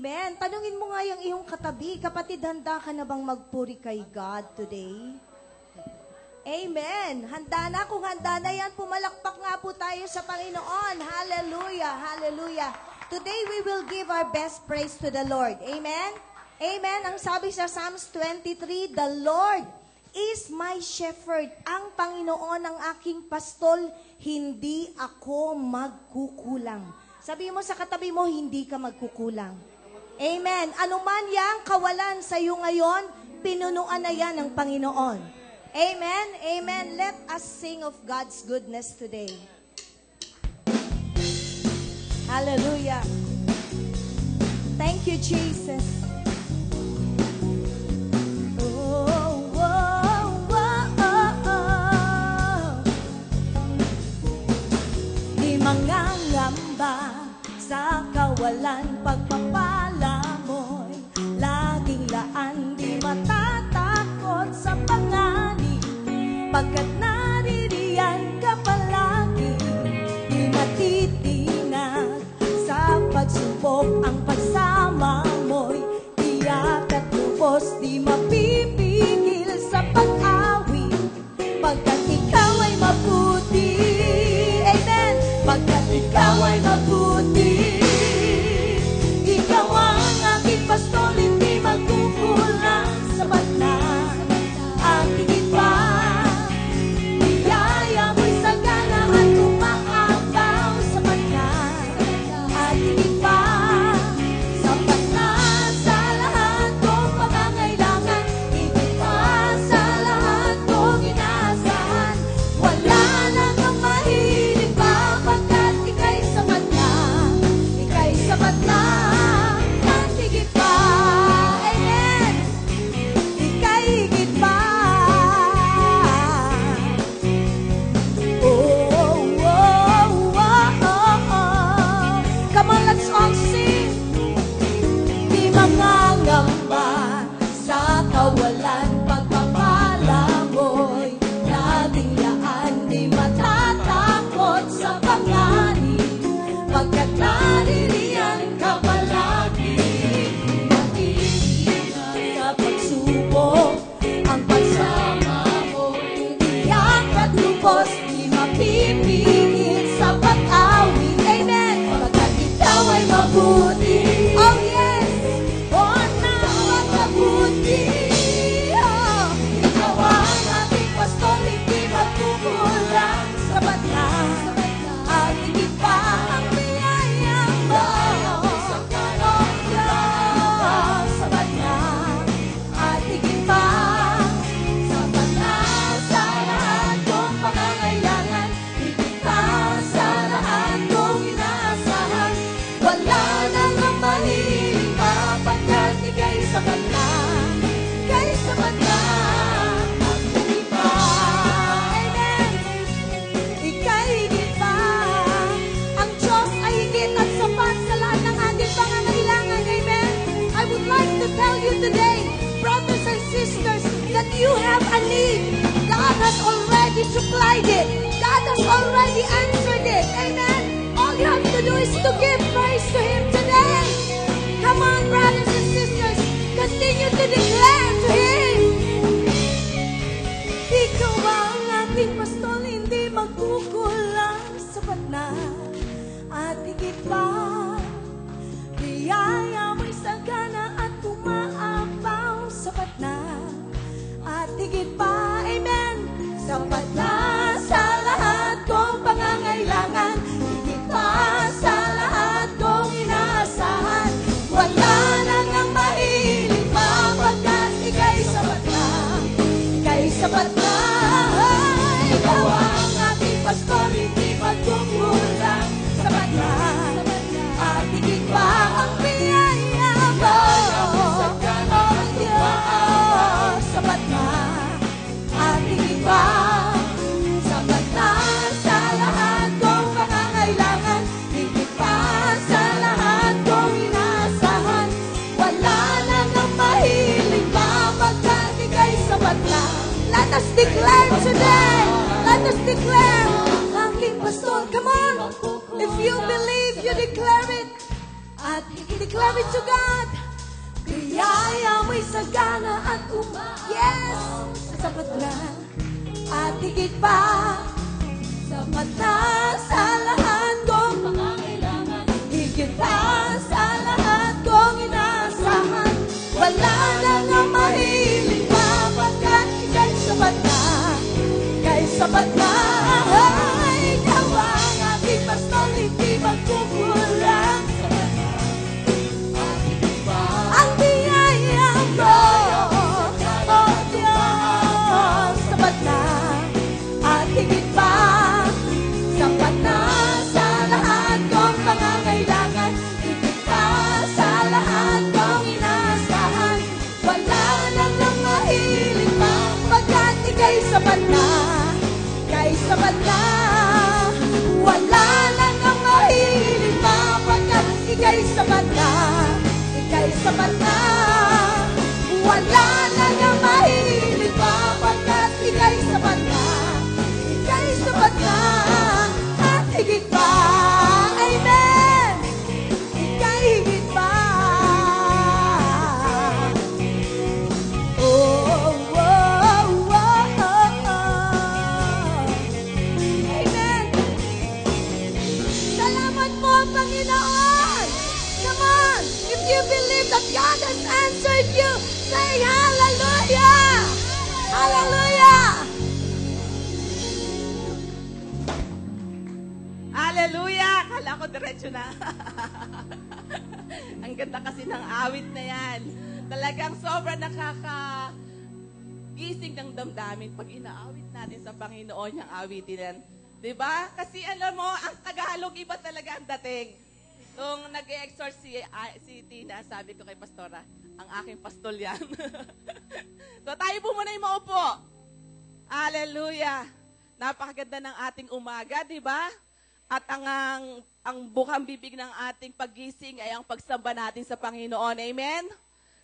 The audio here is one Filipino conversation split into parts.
Amen. Tanungin mo nga yung iyong katabi, kapatid, handa ka na bang magpuri kay God today? Amen. Handa na. Kung handa na yan, pumalakpak nga po tayo sa Panginoon. Hallelujah. Hallelujah. Today we will give our best praise to the Lord. Amen? Amen. Ang sabi sa Psalms 23, the Lord is my shepherd. Ang Panginoon ang aking pastol, hindi ako magkukulang. Sabi mo sa katabi mo, hindi ka magkukulang. Amen. Ano man yang kawalan sa iyo ngayon, pinunuan na yan ng Panginoon. Amen. Amen. Let us sing of God's goodness today. Hallelujah. Thank you, Jesus. Oh, oh, oh, oh, oh. Di mangangamba sa kawalan, pagpapala mo'y laging laan, di matatakot sa panganib, pagkat naririyan ka palagi, di matitinag sa pagsubok, ang pagsama mo'y tiyak at lubos, di mapipigil sa pag-awit, pagkat ikaw ay mabuti. Amen. Pagkat ikaw ay mabuti. Ikaw ang aking pastol, hindi magkukulang, sapat na ang higit pa. Biyaya mo'y sagana at umaabaw, sapat na at higit pa. Sapat na sa lahat kong pangangailangan, higit pa sa lahat kong inaasahan. Wala nang ang mahilig pa, pagkat ika'y sapat na, ika'y sapat na at higit pa. Amen. Ika'y higit pa. Oh, oh, oh, oh, oh. Come on, let's all sing. Di mangangamba sa kawalan, pagpapala mo'y laging laan, di matatakot sa panganib, pagkat naririyan ka palagi, mag-iingat sa pagsubok, ang pagsama mo'y tiyak at lubos, di mapipigil sa pag-awit. Amen. Pagkat ikaw ay mabuti. Oh yes. Oh, napakabuti. Oh, ikaw ang aking pastol, hindi magkukulang, sapat na at higit pa ang biyaya mo. Oh, Diyos, sapat na at higit pa. Sapat na sa lahat kong pangangailangan, higit pa sa lahat kong inaasahan. Wala nang ang mahilig pa, pagkat ika'y sapat na, ika'y sapat na at higit pa. Amen. Ika'y higit pa. Ang Diyos ay higit at sapat sa lahat ng ating pangangailangan. Amen. I would like to tell you today, brothers and sisters, that you have a need. God has already supplied it. God has already answered it. Amen. All you have to do is to give praise to Him today. Come on, brothers and sisters, continue to declare to Him. Ikaw ang aking pastol, hindi magkukulang, sapat na at higit pa. Biyaya mo'y sagana at umaapaw, sapat na at higit pa. Amen. Sapat na sa lahat kong pangangailangan, higit pa sa lahat kong inaasahan. Wala nang ang mahilig pa, pagkat ika'y sapat na, ika'y sapat na. Ikaw ang aking pastol, hindi magkukulang, sapat na at higit pa ang biyaya mo. Oh Diyos, sapat na at higit pa. Sapat na sa lahat kong pangangailangan, higit pa sa lahat kong inaasahan. Wala nang ang mahilig pa, pagkat ika'y sapat na. Let us declare today. Let us declare. Aking pastol. Come on. If you believe, you declare it. At i-declare it to God. Biyaya mo'y sagana at yes! Sapat na at higit pa. Sapat na sa lahat kong pangangailangan. Higit pa sa lahat kong inaasahan. Wala na nga mahiling pa. Pagkat ika'y sapat na. Ika'y sapat na. Ikaw ang aking pastor, hindi magkukulang. Ang biyaya ko, oh Diyos, sapat na at higit pa. Sapat na sa lahat kong pangangailangan. Higit pa sa lahat kong inaasahan. Wala na nang mahiling pa. Pagkat ika'y sapat na. Ika'y sapat na. Wala na nang mahiling pa. Pagkat ika'y sapat na. Ika'y sapat na. Wala na nang mahiling pa. Pagkat ika'y sapat na. Ika'y sapat na. At higit pa. Amen. Ika'y higit pa. Oh, oh, oh, oh, oh. Amen. Salamat po, Panginoon. Come on. If you believe that God has answered you, say hallelujah. Hallelujah. Hallelujah! Kala ko diretso na. Ang ganda kasi ng awit na yan. Talagang sobrang nakaka-gising ng damdamin pag inaawit natin sa Panginoon yung awitin yan. Diba? Kasi alam mo, ang Tagalog iba talaga ang dating. Nung nag-exhort si Tina, sabi ko kay Pastora, ang aking pastol yan. So tayo po muna yung maupo. Hallelujah! Napakaganda ng ating umaga, di ba? At ang bukang bibig ng ating paggising ay ang pagsamba natin sa Panginoon. Amen?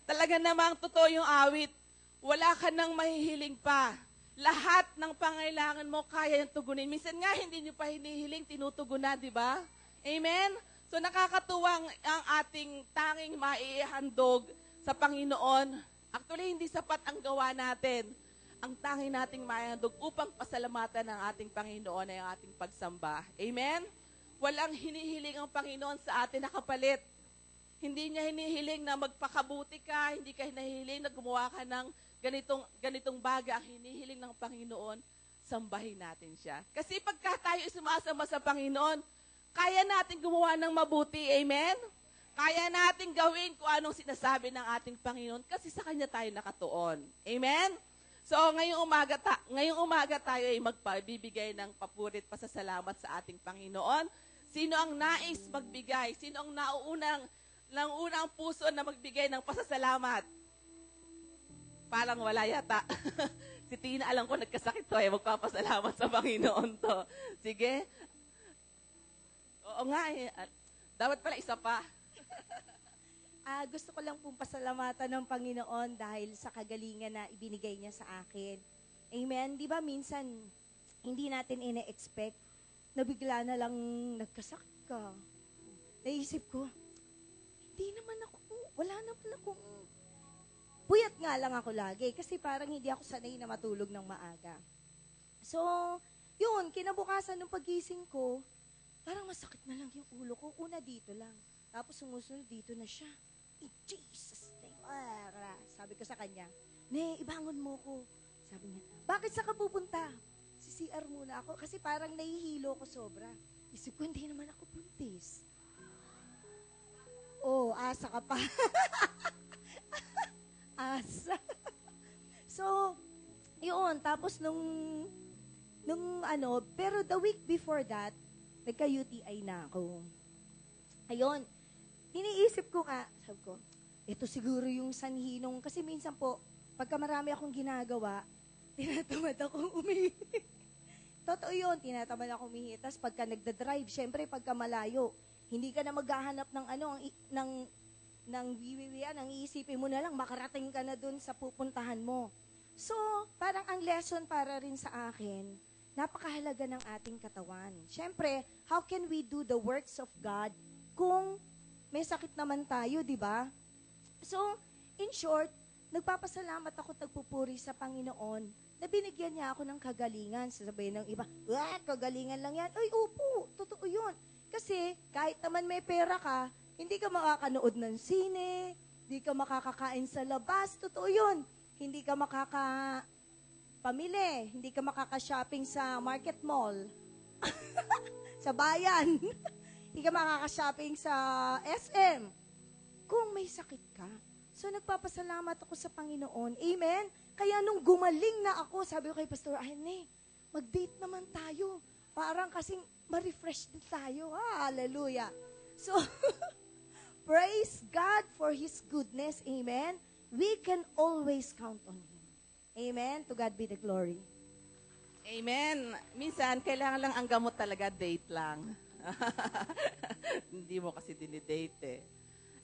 Talaga namang totoo yung awit. Wala ka nang mahihiling pa. Lahat ng pangailangan mo kaya yung tugunin. Minsan nga, hindi nyo pa hinihiling, tinutugunan, di ba? Amen? So nakakatuwang ang ating tanging maihandog sa Panginoon. Actually, hindi sapat ang gawa natin. Ang tanging nating maihandog upang pasalamatan ng ating Panginoon ay ang ating pagsamba. Amen? Walang hinihiling ang Panginoon sa atin na kapalit. Hindi niya hinihiling na magpakabuti ka, hindi ka hinihiling na gumawa ka ng ganitong bagay. Ang hinihiling ng Panginoon, sambahin natin siya. Kasi pagka tayo sumasamba sa Panginoon, kaya natin gumawa ng mabuti. Amen? Kaya natin gawin kung anong sinasabi ng ating Panginoon kasi sa Kanya tayo nakatuon. Amen? So, ngayong umaga tayo ay magbibigay ng papurit pasasalamat sa ating Panginoon. Sino ang nais magbigay? Sino ang unang puso na magbigay ng pasasalamat? Parang wala yata. Si Tina, alam ko nagkasakit to eh. Magpapasalamat sa Panginoon to. Sige. Oo nga eh. Dapat pala isa pa. Gusto ko lang pong pasalamatan ng Panginoon dahil sa kagalingan na ibinigay niya sa akin. Amen? Di ba minsan, hindi natin ina-expect na bigla na lang nagkasakit ka. Naisip ko, wala naman akong, puyat nga lang ako lagi kasi parang hindi ako sanay na matulog ng maaga. So, yun, kinabukasan ng pagising ko, parang masakit na lang yung ulo ko. Una dito lang. Tapos sumusunod dito na siya. In Jesus name. Sabi ko sa kanya, ibangon mo ko. Sabi niya, bakit sa ka pupunta? Si CR muna ako. Kasi parang nahihilo ko sobra. Isip ko, hindi naman ako buntis. Oh, asa ka pa. Asa. So, yun. Tapos pero the week before that, nagka-UTI na ako. Ayun. Iniisip ko nga, sabi ko, ito siguro yung sanhi nung, kasi minsan po, pagka marami akong ginagawa, tinatamad akong umihi. Totoo yun, tinatamad akong umihi. Tapos pagka nagda-drive, syempre pagka malayo, hindi ka na maghahanap ng wiwiwian, ang iisipin mo na lang, makarating ka na dun sa pupuntahan mo. So, parang ang lesson para rin sa akin, napakahalaga ng ating katawan. Syempre, how can we do the works of God kung may sakit naman tayo, di ba? So, in short, nagpapasalamat ako at nagpupuri sa Panginoon na binigyan niya ako ng kagalingan. Sasabihin ng iba, kagalingan lang yan. Ay, upo, totoo yun. Kasi kahit naman may pera ka, hindi ka makakanood ng sine, hindi ka makakakain sa labas, totoo yun. Hindi ka makakapamili, hindi ka makaka-shopping sa market mall, sa bayan, hindi ka makaka-shopping sa SM. Kung may sakit ka, so nagpapasalamat ako sa Panginoon. Amen? Kaya nung gumaling na ako, sabi ko kay Pastor Arne, mag-date naman tayo. Parang kasing ma-refresh din tayo. Hallelujah. So, praise God for His goodness. Amen? We can always count on Him. Amen? To God be the glory. Amen. Minsan, kailangan lang ang gamot talaga, date lang. Hindi mo kasi dinidate eh.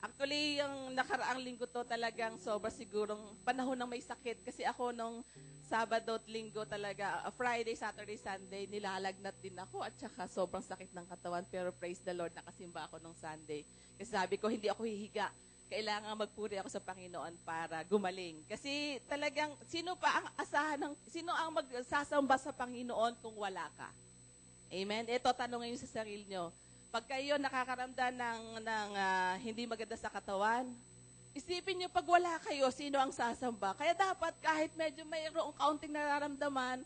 Actually, yung nakaraang linggo to talagang sobra sigurong panahon ng may sakit. Kasi ako nung Sabado at Linggo talaga, Friday, Saturday, Sunday, nilalagnat din ako at saka sobrang sakit ng katawan. Pero praise the Lord, nakasimba ako nung Sunday. Kasi sabi ko, hindi ako hihiga. Kailangan magpuri ako sa Panginoon para gumaling. Kasi talagang, sino ang magsasamba sa Panginoon kung wala ka? Amen? Ito, tanongin niyo sa sarili niyo. Pag kayo nakakaramdam ng hindi maganda sa katawan, isipin niyo pag wala kayo, sino ang sasamba? Kaya dapat kahit medyo mayroong kaunting nararamdaman,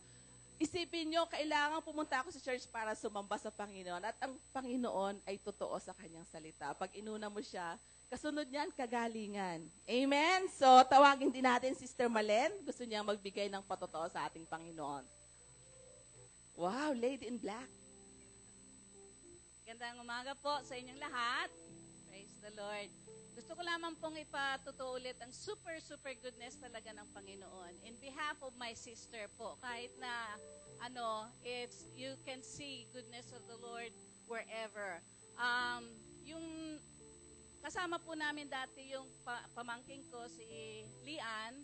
isipin niyo, kailangan pumunta ako sa church para sumamba sa Panginoon. At ang Panginoon ay totoo sa kanyang salita. Pag inuna mo siya, kasunod niyan, kagalingan. Amen? So, tawagin din natin Sister Malen. Gusto niya magbigay ng patotoo sa ating Panginoon. Wow, Lady in Black. Gandang umaga po sa inyong lahat. Praise the Lord. Gusto ko lamang pong ipatuto ulit ang super goodness talaga ng Panginoon. In behalf of my sister po, kahit na you can see goodness of the Lord wherever. Yung kasama po namin dati yung pamangking ko, si Lian.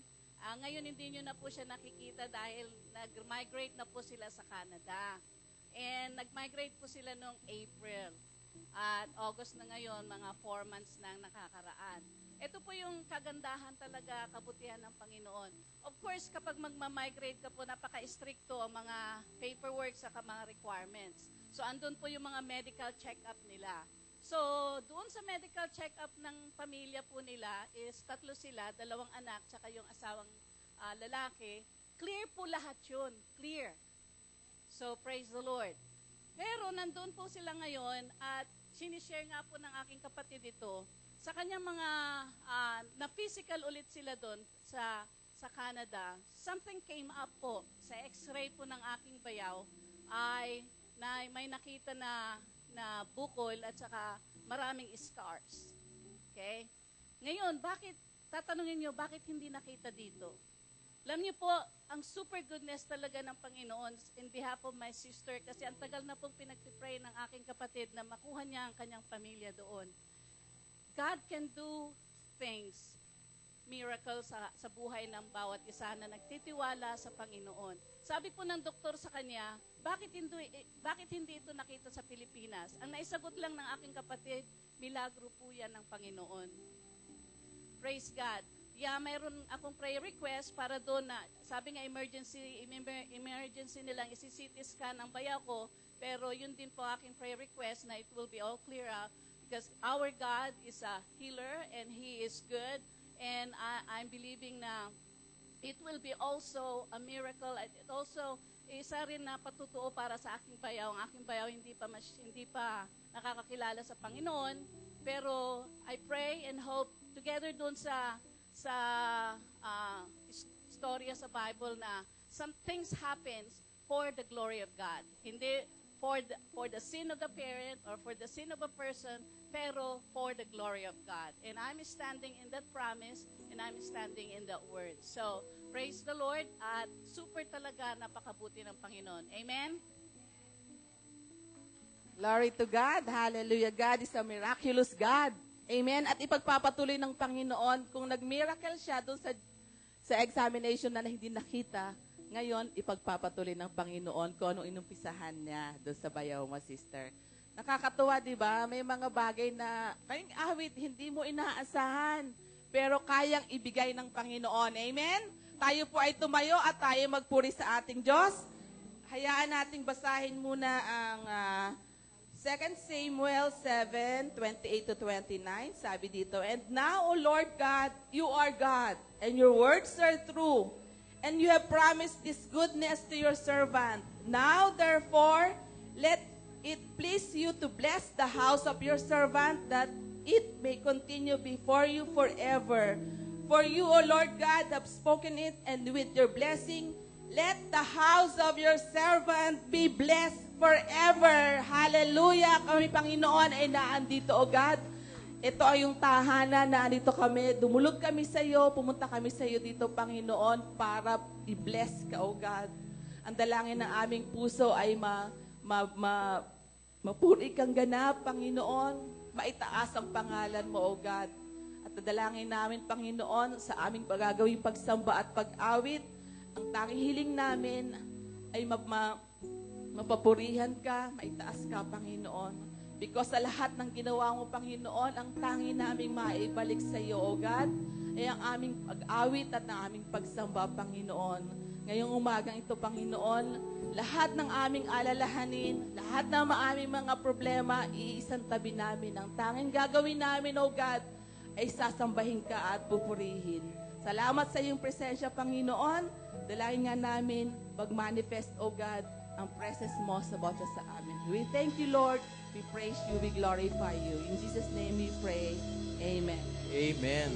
Ngayon hindi nyo na po siya nakikita dahil nag-migrate na po sila sa Canada. And nag-migrate po sila noong April. At August na ngayon, mga 4 months na nakakaraan. Ito po yung kagandahan talaga, kabutihan ng Panginoon. Of course, kapag magma-migrate ka po, napaka-stricto ang mga paperwork sa mga requirements. So, andun po yung mga medical check-up nila. So, doon sa medical check-up ng pamilya po nila is 3 sila, 2 anak, tsaka yung asawang lalaki. Clear po lahat yun. Clear. So, praise the Lord. Pero nandun po sila ngayon at sinishare nga po ng aking kapatid ito sa kanyang mga na-physical ulit sila doon sa Canada. Something came up po sa x-ray po ng aking bayaw ay may nakita na bukol at saka maraming scars. Okay? Ngayon, tatanungin nyo, bakit hindi nakita dito? Alam niyo po, ang super goodness talaga ng Panginoon in behalf of my sister kasi ang tagal na pong pinagpipray ng aking kapatid na makuha niya ang kanyang pamilya doon. God can do things, miracles sa buhay ng bawat isa na nagtitiwala sa Panginoon. Sabi po ng doktor sa kanya, bakit hindi ito nakita sa Pilipinas? Ang naisagot lang ng aking kapatid, milagro po yan ng Panginoon. Praise God. Yeah, mayroon akong prayer request para doon na, sabi nga emergency nilang isi-CT scan ang bayaw ko, pero yun din po aking prayer request na it will be all clear up because our God is a healer and He is good and I'm believing na it will be also a miracle at it also isa rin na patutuo para sa aking bayaw. Ang aking bayaw hindi pa nakakakilala sa Panginoon, pero I pray and hope together doon sa storya sa Bible na some things happens for the glory of God. Hindi for the sin of the parent or for the sin of a person, pero for the glory of God. And I'm standing in that promise and I'm standing in that word. So, praise the Lord at super talaga napakabuti ng Panginoon. Amen? Glory to God. Hallelujah. God is a miraculous God. Amen. At ipagpapatuloy ng Panginoon, kung nag-miracle siya doon sa examination na hindi nakita, ngayon ipagpapatuloy ng Panginoon kung anong inumpisahan niya doon sa bayaw mo, sister. Nakakatuwa, di ba? May mga bagay na, kayong awit, hindi mo inaasahan, pero kayang ibigay ng Panginoon. Amen? Tayo po ay tumayo at tayo magpuri sa ating Diyos. Hayaan nating basahin muna ang 2 Samuel 7:28 to 29. Sabi dito, "And now, O Lord God, you are God, and your words are true. And you have promised this goodness to your servant. Now, therefore, let it please you to bless the house of your servant, that it may continue before you forever. For you, O Lord God, have spoken it, and with your blessing, let the house of your servant be blessed forever." Hallelujah! Kami, Panginoon, ay naandito, O God. Ito ay yung tahanan na andito kami. Dumulog kami sa iyo, pumunta kami sa iyo dito, Panginoon, para i-bless ka, O God. Ang dalangin ng aming puso ay mapuri kang ganap, Panginoon. Maitaas ang pangalan mo, O God. At nadalangin namin, Panginoon, sa aming pagagawing pagsamba at pag-awit, ang tanging hiling namin ay mapapurihan ka, maitaas ka, Panginoon. Because sa lahat ng ginawa mo, Panginoon, ang tanging naming maibalik sa iyo, O God, ay ang aming pag-awit at ang aming pagsamba, Panginoon. Ngayong umagang ito, Panginoon, lahat ng aming alalahanin, lahat ng aming mga problema, iisang tabi namin. Ang tanging gagawin namin, O God, ay sasambahin ka at pupurihin. Salamat sa iyong presensya, Panginoon. Dalangin nga namin, mag-manifest, O God, ang presence mo sa bawat sa amin. We thank you, Lord. We praise you. We glorify you. In Jesus' name we pray. Amen. Amen.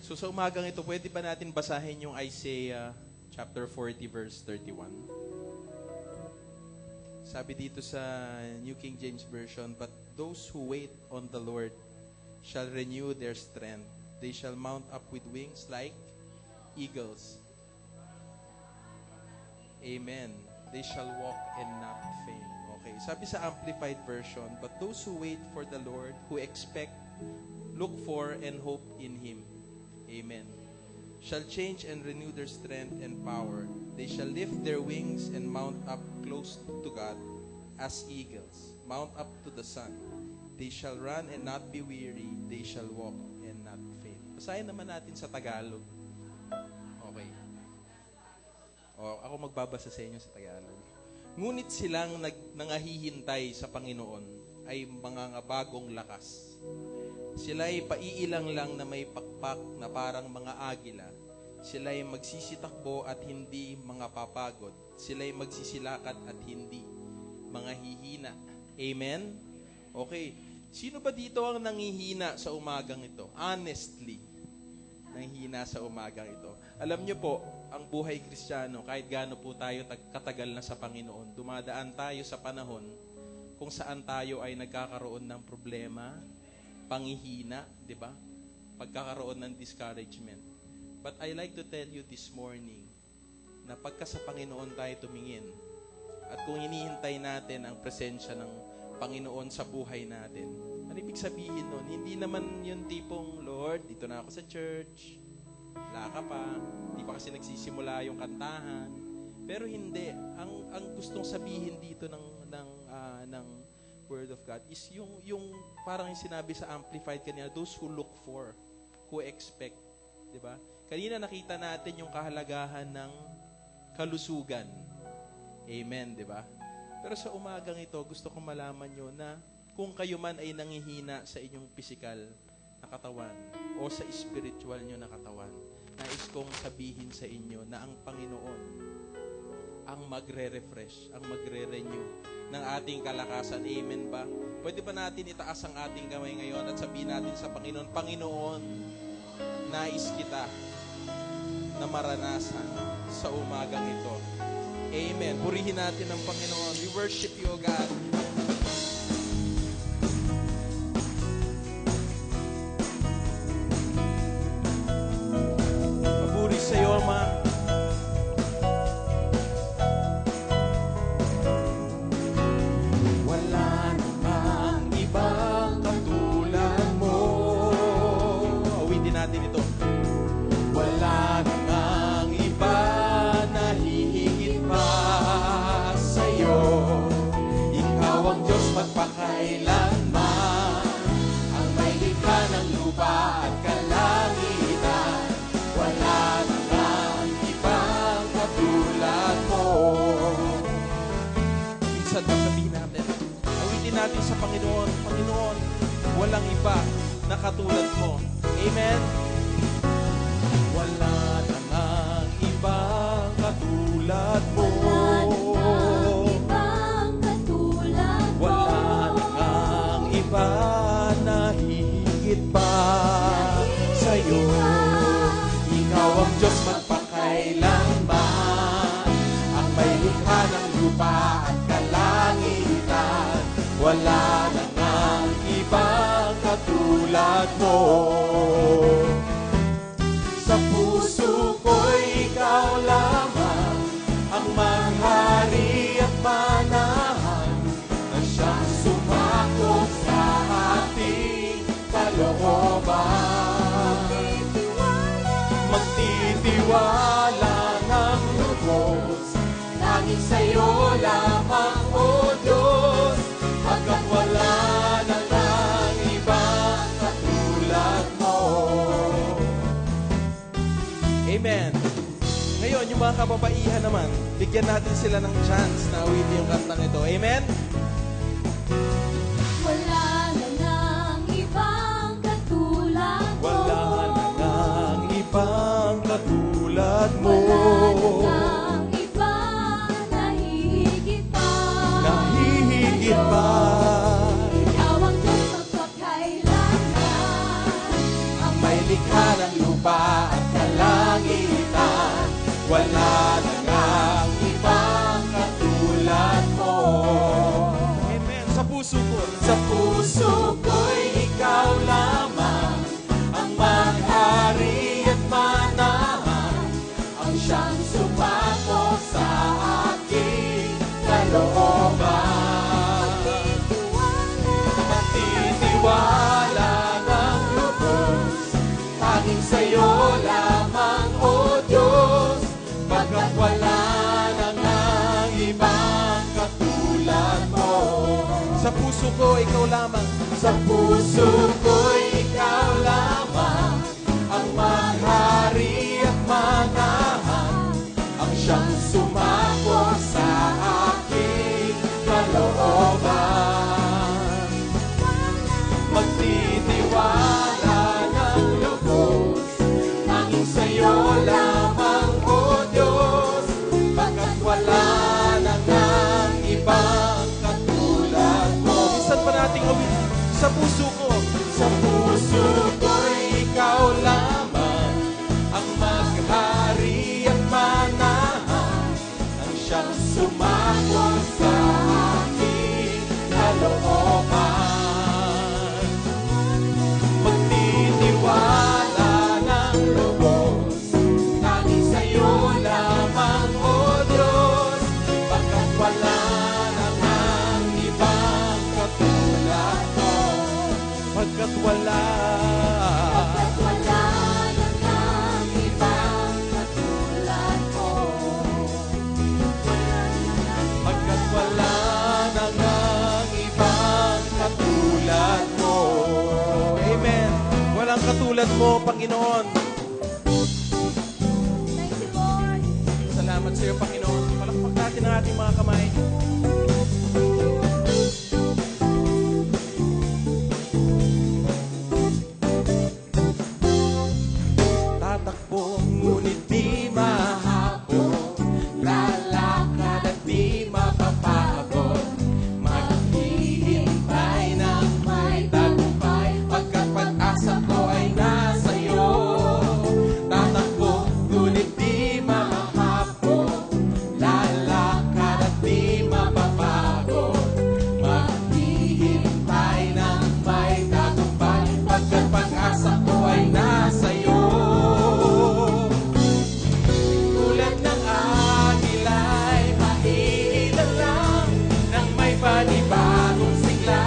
So sa umagang ito, pwede ba natin basahin yung Isaiah chapter 40 verse 31? Sabi dito sa New King James Version, "But those who wait on the Lord shall renew their strength. They shall mount up with wings like eagles." Amen. They shall walk and not faint. Okay. Sabi sa Amplified Version, "But those who wait for the Lord, who expect, look for, and hope in Him." Amen. "Shall change and renew their strength and power. They shall lift their wings and mount up close to God as eagles. Mount up to the sun. They shall run and not be weary. They shall walk and not faint." Basahin naman natin sa Tagalog. Okay. Ako magbabasa sa inyo sa Tagalog. "Ngunit silang nangahihintay sa Panginoon ay mga bagong lakas. Sila'y paiilang lang na may pakpak na parang mga agila. Sila'y magsisitakbo at hindi mga papagod. Sila'y magsisilakat at hindi mga hihina." Amen? Okay. Sino ba dito ang nangihina sa umagang ito? Honestly, nanghihina sa umagang ito. Alam niyo po, ang buhay Kristiyano, kahit gaano po tayo katagal na sa Panginoon, dumadaan tayo sa panahon kung saan tayo ay nagkakaroon ng problema, panghihina, di ba? Pagkakaroon ng discouragement. But I like to tell you this morning na pagka sa Panginoon tayo tumingin at kung hinihintay natin ang presensya ng Panginoon sa buhay natin, ano ibig sabihin nun? Hindi naman yung tipong, "Lord, dito na ako sa church. Wala ka pa. Hindi pa kasi nagsisimula yung kantahan." Pero hindi. Ang gustong sabihin dito ng Word of God is yung parang yung sinabi sa Amplified kanina, those who look for, who expect. Diba? Kanina nakita natin yung kahalagahan ng kalusugan. Amen, diba? Pero sa umagang ito, gusto kong malaman nyo na kung kayo man ay nangihina sa inyong physical na katawan o sa spiritual nyo na katawan, nais kong sabihin sa inyo na ang Panginoon ang magre-refresh, ang magre-renew ng ating kalakasan. Amen ba? Pwede ba natin itaas ang ating kamay ngayon at sabihin natin sa Panginoon, "Panginoon, nais kita na maranasan sa umagang ito." Amen. Purihin natin ang Panginoon. We worship you, O God. Papuri sa iyo, Ama. Wala namang ibang katulad mo. Awitin natin ito. Wala namang iba na hihigit pa sa'yo. Ikaw ang Diyos magpakailanman. walang iba na katulad mo. Amen? Wala na ngang ibang katulad mo. Wala na ngang iba na higit pa Sa'yo, ikaw ang Diyos magpakailanman, ang may likha ng lupa at kalangitan. Wala na ngang ibang katulad mo. Sa puso ko'y ikaw lamang ang maghari at manahan, na siyang sumakot sa ating kalooban. Magtitiwala ng lubos, tanging sa'yo lamang, O Diyos, hanggang wala na ngang ibang katulad mo. Amen. Ngayon, yung mga kababaihan naman, bigyan natin sila ng chance na awitin yung kantang ito. Amen? Wala na ngang ibang katulad mo. Wala na ngang ibang katulad mo. Wala na ngang iba na hihigit pa. Nahihigit pa. Ikaw ang Diyos magpakailanman, ang May likha ng lupa at kalangitan. Wala na ngang ibang katulad mo. Amen. Sa puso ko. Sa puso ko'y ikaw lamang ang maghari at manahan, ang siyang sumako sa aking kalooban. Magtitiwala ng lubos, tanging sa'yo lamang, O Diyos, pagkat wala na ngang ibang katulad mo. Sa puso ko, ikaw lamang. Sa puso ko'y ikaw lamang ang maghari at manahan, ang siyang sumako sa aking kalooban. Magtitiwala ng lubos, tanging sa'yo lamang, O Diyos, pagkat wala na ngang ibang katulad mo. Minsan pa nating awitin. Sa puso ko. Sa puso ko'y ikaw lamang ang maghari at manahan, ang siyang sumako sa aking kalooban. Magtitiwala ng lubos, tanging sa'yo lamang, O Diyos, pagkat wala na ngang ibang katulad mo. Pagkat wala. Pagkat wala na ngang ibang katulad mo. Pagkat wala na ngang ibang katulad mo. Amen. Walang katulad mo, Panginoon. Thank you, Lord. Salamat sa iyo, Panginoon. Palakpak natin ang ating mga kamay. Tatakbo ngunit di mahabol, lalakad at di mapapagod, maghihintay ng may tagumpay, pagkat pag-asa ko ay nasa iyo. Tatakbo ngunit di mahabol, lalakad at di mapapagod, maghihintay ng may tagumpay, pagkat pag-asa ko ay nasa iyo. Tulad ng agila'y maiilan lang nang may panibagong sigla.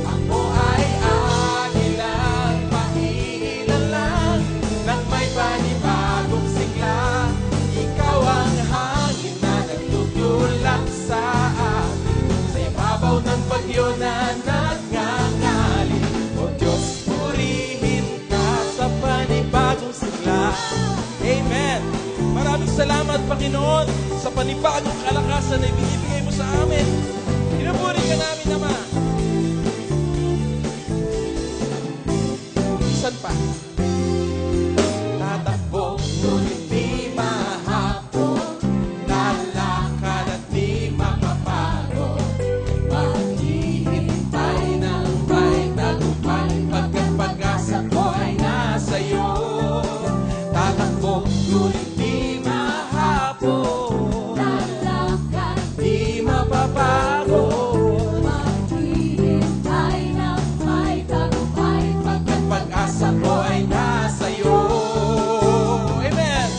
Ako ay agilang maiilan lang nang may panibagong sigla. Ikaw ang hangin na nagtutulak sa akin, sa ibabaw ng bagyo na nagngangalit. O Diyos, purihin ka sa panibagong sigla. Amen. Maraming salamat, Panginoon, sa panibagong kalakasan na ibinibigay mo sa amin. Pinupuri ka namin, Ama. ngunit di mahapon, lalakad, di mapapagod. maghihintay ng may tagumpay, pagkat Pag-asa ko ay nasa iyo. Amen!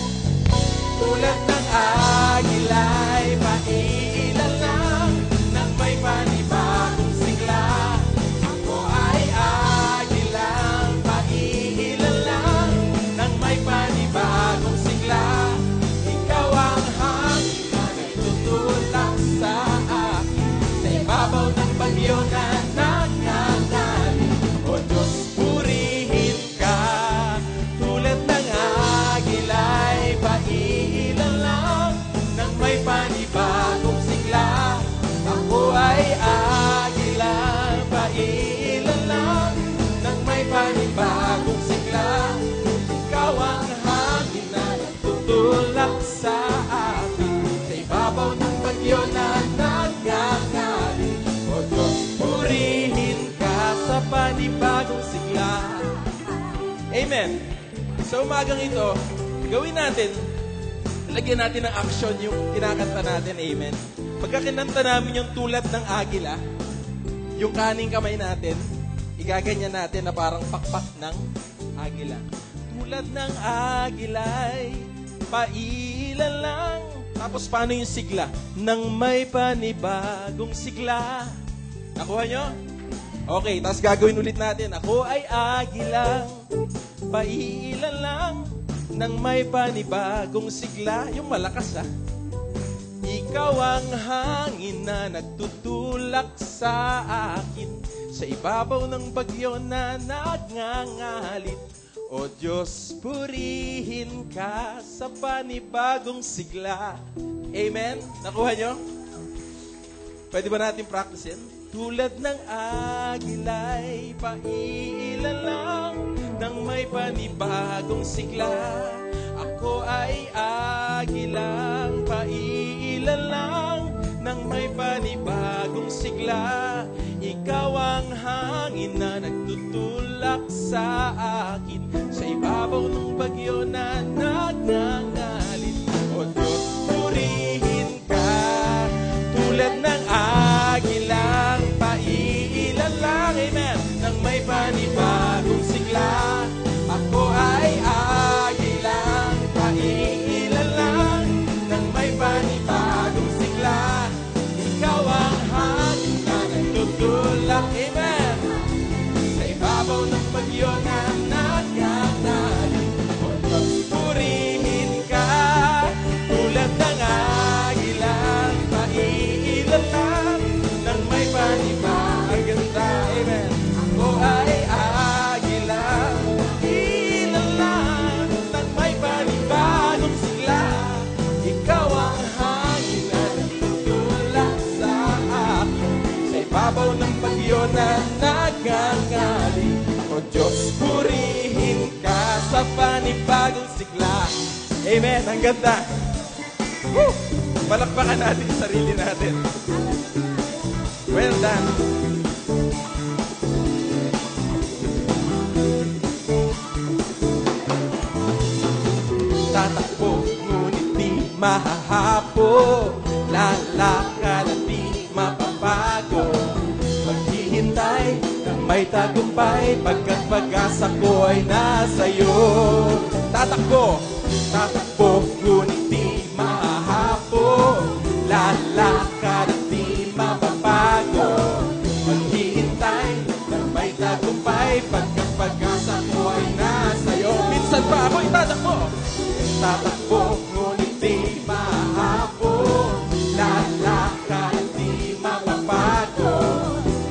Tulad ng agila'y maiilan lang nang may panibagong sigla. Ako ay agilang maiilan lang nang may panibagong sigla. Ikaw ang hangin na nagtutulak sa akin sa ibabaw ng bagyo na nangangalit. O Diyos, purihin ka. Tulad ng agila'y paiilan lang nang may panibagong sigla. Ako ay agila, paiilan lang nang may panibagong sigla. Ikaw ang hangin na nagtutulak sa akin sa ibabaw ng bagyo na nangangalit. O Diyos, purihin ka sa panibagong sigla. Amen. Sa umagang ito, gawin natin, lagyan natin ng action yung kinakanta natin. Amen. Pagka kinanta namin yung tulad ng agila, yung kaning kamay natin, igaganyan natin na parang pakpak ng agila. Tulad ng agila'y pailan lang. Tapos paano yung sigla? Nang may panibagong sigla. Nakuha nyo? Okay, tapos gagawin ulit natin. Ako ay agilang, pailan lang nang may panibagong sigla. Yung malakas Ikaw ang hangin na nagtutulak sa akin sa ibabaw ng bagyo na nagngangalit. O Diyos, purihin ka sa panibagong sigla. Amen? Nakuha nyo? Pwede ba natin practicein? Tulad ng agila'y paiilan lang nang may panibagong sigla. Ako ay agilang paiilan lang nang may panibagong sigla. Ikaw ang hangin na nagtutulak sa akin sa ibabaw ng bagyo na nagngangalit. O Diyos, purihin ka. Tulad ng agilang paiilan lang, amen, nang may panibagong sigla. Ako ay agilang paiilan lang nang may panibagong sigla. Ikaw ang hangin na nagtutulak, amen, sa ibabaw ng bagyo na nagngangalit. O Diyos, purihin ka. Tulad ng agilang paiilan lang nang may panibagong ganda, amen. Ako ay agilang paiilan lang nang may panibagong sigla. Ikaw ang hangin na nagtutulak sa akin sa ibabaw ng bagyo na nagngangalit. O Diyos, purihin ka sa panibagong sigla. Amen. Ang ganda. Woo! Palakpakan natin yung sarili natin. Well done. Tatakbo, ngunit di mahahapo. Lalakad at di mapapago. Maghihintay ng may tagumpay, pagkat pag-asa ko ay nasa iyo. Tatakbo, tatakbo, ngunit di mahahapo. Lalakad at di mapapago. Maghihintay ng may tagumpay, pagkat pag-asa ko ay nasa iyo. Minsan pa ako'y tatakbo. Tatakbo, ngunit di mahahapo. Lalakad at di mapapago.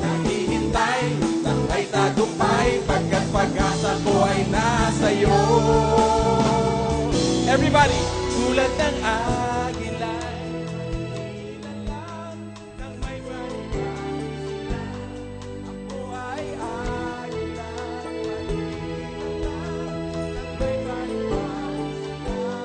Naghihintay ng may tagumpay, pagkat pag-asa ko ay nasa iyo. Everybody, tulad ng agila, ilan lang ng may panibagong sigla. Ako ay agila, ilan lang ng may panibagong sigla.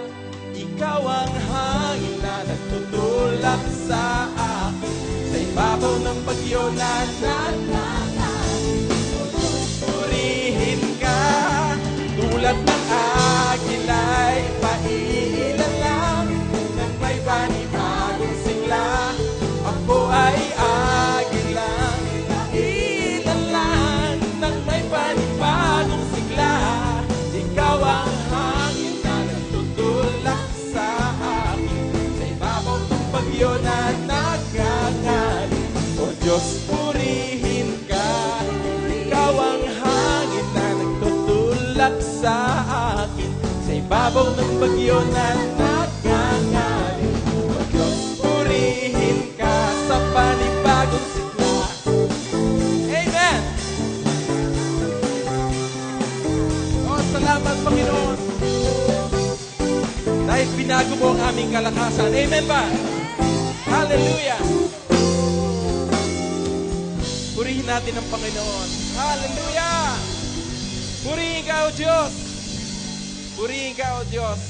Ikaw ang hangin na nagtutulak sa akin sa ibabaw ng bagyo na nagngangalit. O Diyos, purihin ka. Tulad ng agila'y pailan lang nang may panibagong sigla. Ako ay agilang, ilan lang nang may panibagong sigla. Ikaw ang hangin na nagtutulak sa akin, sa ibabaw ng bagyo na nagkakalit. O Diyos, purihin ka. Ikaw ang hangin na nagtutulak sa akin, sa ibabaw ng bagyo na nagkakalit. O Diyos, purihin ka sa panibagong sigla. Amen! Oh, salamat, Panginoon. Dahil binago mo ang aming kalakasan. Amen ba? Hallelujah! Purihin natin ang Panginoon. Hallelujah! Purihin ka, O Diyos! Purihin ka, O Diyos!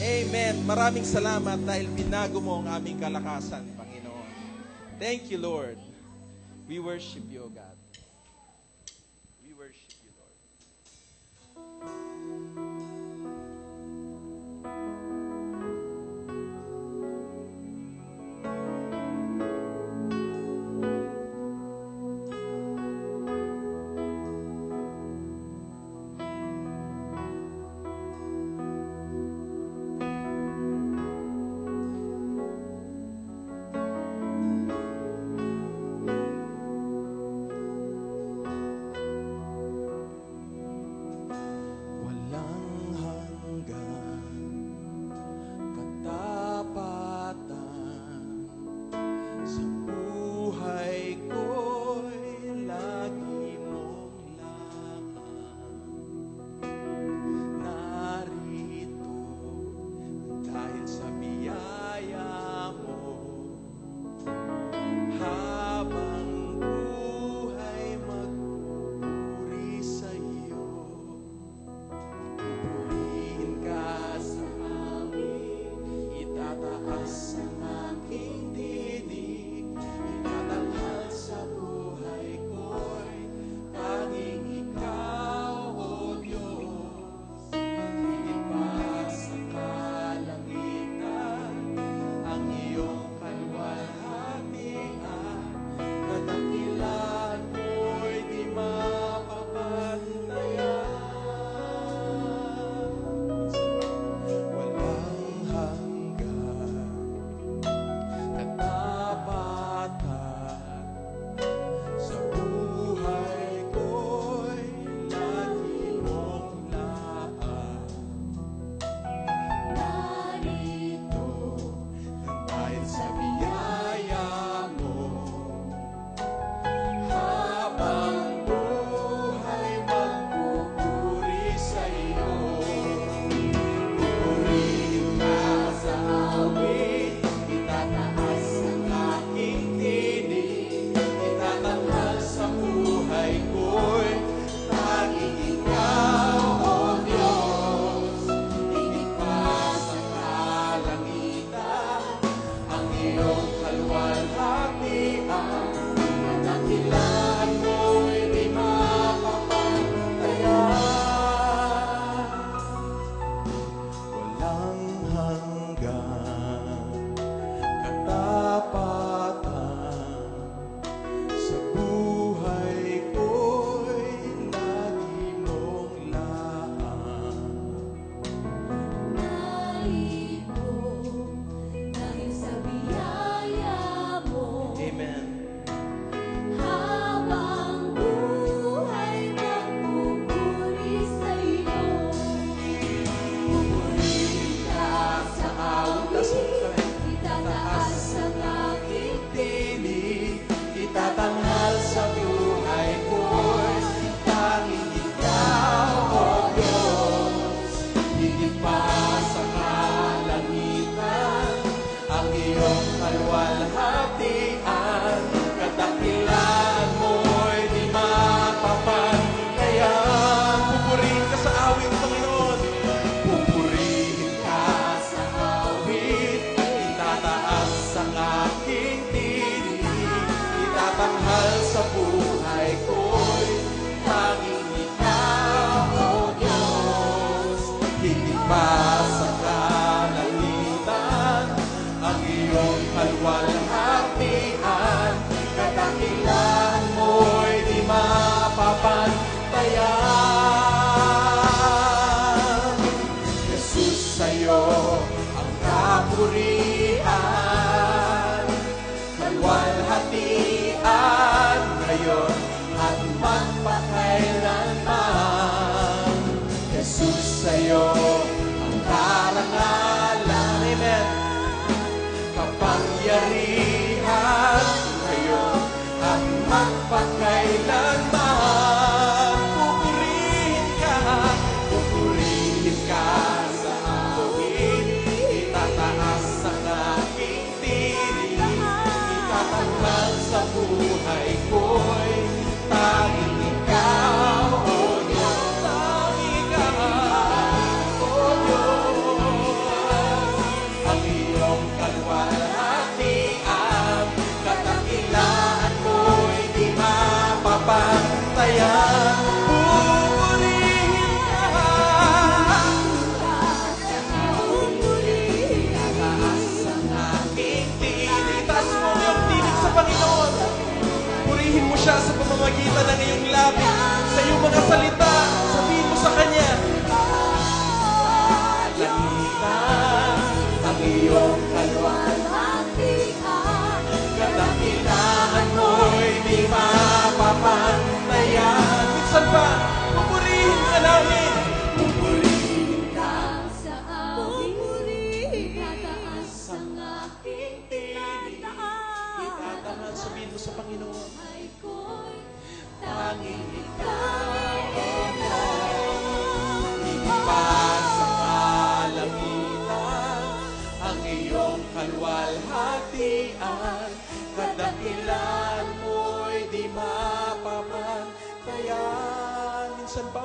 Amen. Maraming salamat dahil binago mo ang aming kalakasan, Panginoon. Thank you, Lord. We worship you, O God. We worship you, Lord. Walang hanggan katapatan sa buhay ko'y lagi mong lakad. Narito dahil sa biyaya mo, habang buhay magpupuri sa iyo. Pupurihin ka sa amin, itataas ang aking tinig, itatanghal sa buhay ko'y tanging ikaw, O Diyos. Higit pa sa kalangitan, ang iyong kaluwalhatian, kadakilaan mo'y di mapapantayan. Walang hanggan katapatan sa buhay ko'y lagi mong laan. Narito nang dahil sa biyaya mo, habang buhay magpupuri sa iyo. Pupurihin ka sa awit, itataas ang aking tinig, itatanghal sa buhay ko'y tanging ikaw, O Diyos. Higit pa sa kalangitan, ang iyong kaluwalhatian, kadakilaan mo'y di mapapantayan. Walang hanggan katapatan sa buhay ko'y lagi mong laan. Narito dahil sa biyaya mo, Amen. habang buhay magpupuri sa iyo. Pupurihin ka sa awit, itataas ang aking Tinig, itatanghal sa buhay ko'y tanging ikaw, O Diyos. Higit pa sa kalangitan, ang iyong kaluwalhatian, kadakilaan mo'y di mapapantayan. Pupurihin ka sa awit, Panginoon. Pupurihin ka sa awit, itataas ang aking tinig, itatanghal sa buhay ko'y tanging ikaw, O Diyos. Higit pa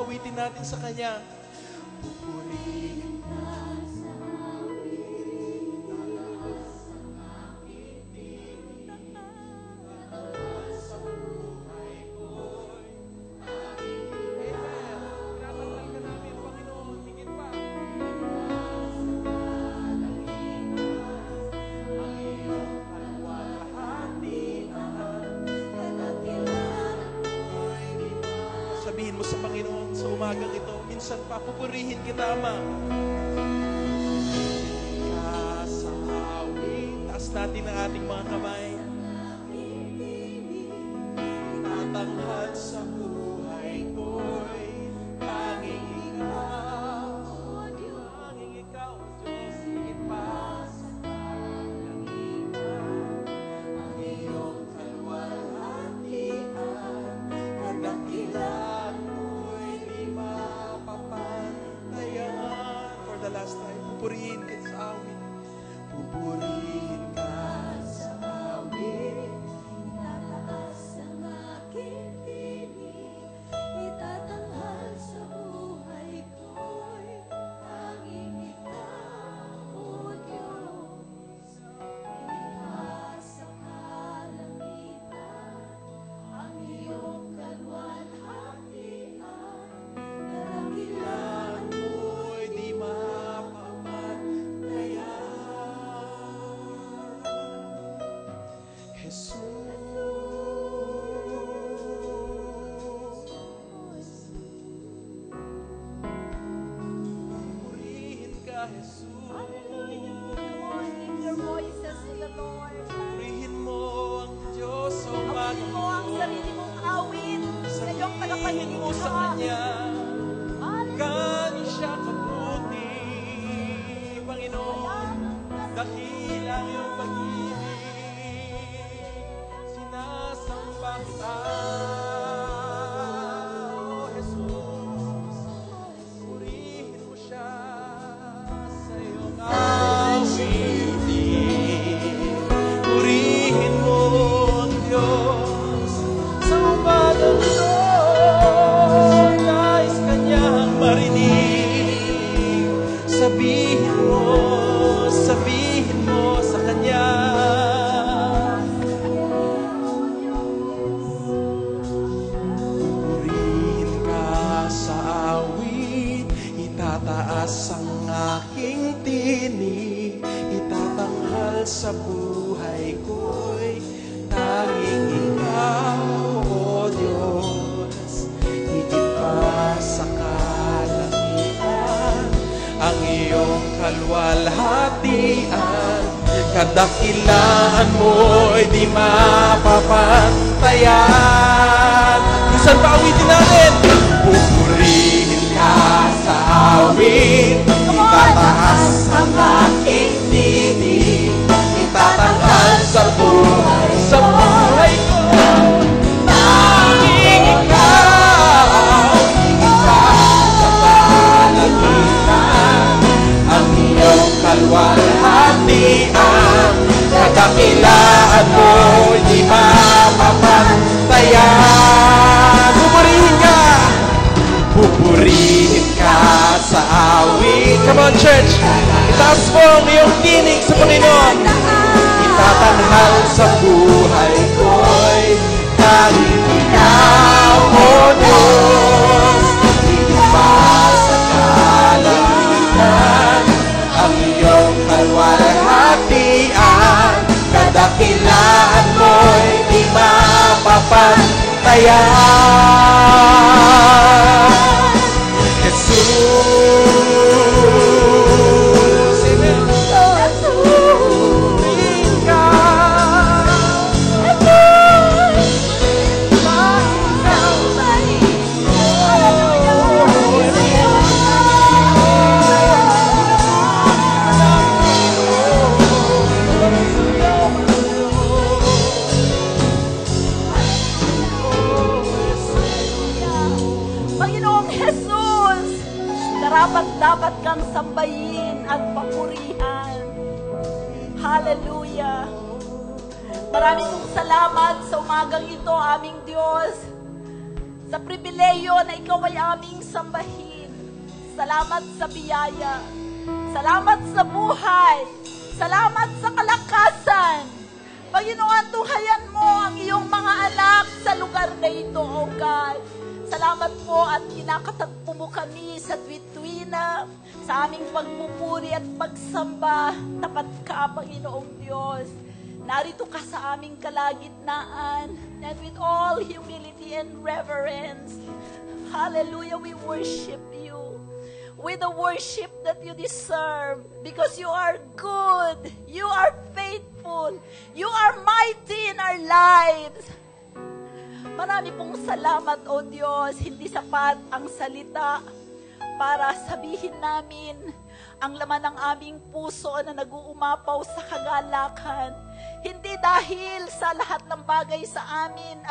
awitin natin sa Kanya. Pupurihin sabihin mo sa Panginoon sa umagang ito, minsan pa, pupurihin kita, Ama. Kasawi, taas natin ang ating mga kamay. Tatanghal sa buhay ko'y tanging ikaw, tanging ikaw, Diyos, higit pa sa kalangitan, ang iyong kalwalhatian, kadakilan mo'y di mapapantayan. For the last time, pupurihin ka sa awit. Pupurihin ka sa awit. Itataas ang aking tinig, itatanghal sa buhay ko'y tanging ikaw, O Diyos. Ilipas sa kalangitan, ang iyong kalwalhatian, kadakilan Mo'y di mapapantayan. Jesus. Purihin ka, Jesus. Lift your voices to the Lord. Purihin mo ang Diyos sa Awitin umagang mo ang ito. sarili mong awit sa iyong Sabihin tagapagiging mo sa Kanya, gano'n siya kabuti, Panginoon. Dakila ang iyong pag-ibig, sinasamba kita, O Jesus. Purihin mo siya sa iyong awitin. Purihin mo ang Diyos sa umagang ito. Nais Kanyang marinig. Sabihin mo sa Kanya. Purihin ka sa awit, itataas ang aking tinig, itatanghal sa buhay ko'y tanging ikaw, O Diyos. Higit pa sa kalangitan, ang iyong kalwalhatian, kadakilaan mo'y di mapapantayan. Minsan pa awitin natin. Pupurihin ka sa awit, itataas ang aking tinig, itatanghal sa buhay ko. Tanging ikaw, higit pa sa kalangitan, ang iyong kalwalhatian, kadakilaan mo di mapapantayan. Pupurihin ka sa awit. Come on, church. Itaas mo ang iyong tinig sa Panginoon. Itatanghal sa buhay ko'y tanging ikaw, O Diyos. Higit pa sa kalangitan, ang iyong kalwalhatian, kadakilaan mo'y di mapapantayan. Jesus, Amen. Purihin ka. Panginoong Jesus, dapat kang sambahin at papurihan. Hallelujah. Maraming salamat sa umagang ito, aming Diyos, sa pribileyo na ikaw ay aming sambahin. Salamat sa biyaya. Salamat sa buhay. Salamat sa kalakasan. Panginoon, tuhayan mo ang iyong mga anak sa lugar na ito, O God. Salamat po at kinakatagpo mo kami sa tuwid-tuwina, sa aming pagpupuri at pagsamba. Tapat ka, Panginoong Diyos. Narito ka sa aming kalagitnaan, and with all humility and reverence, hallelujah, we worship you with the worship that you deserve, because you are good, you are faithful, you are mighty in our lives. Marami pong salamat, O Diyos. Hindi sapat ang salita para sabihin namin ang laman ng aming puso na nag-uumapaw sa kagalakan. Hindi dahil sa lahat ng bagay sa amin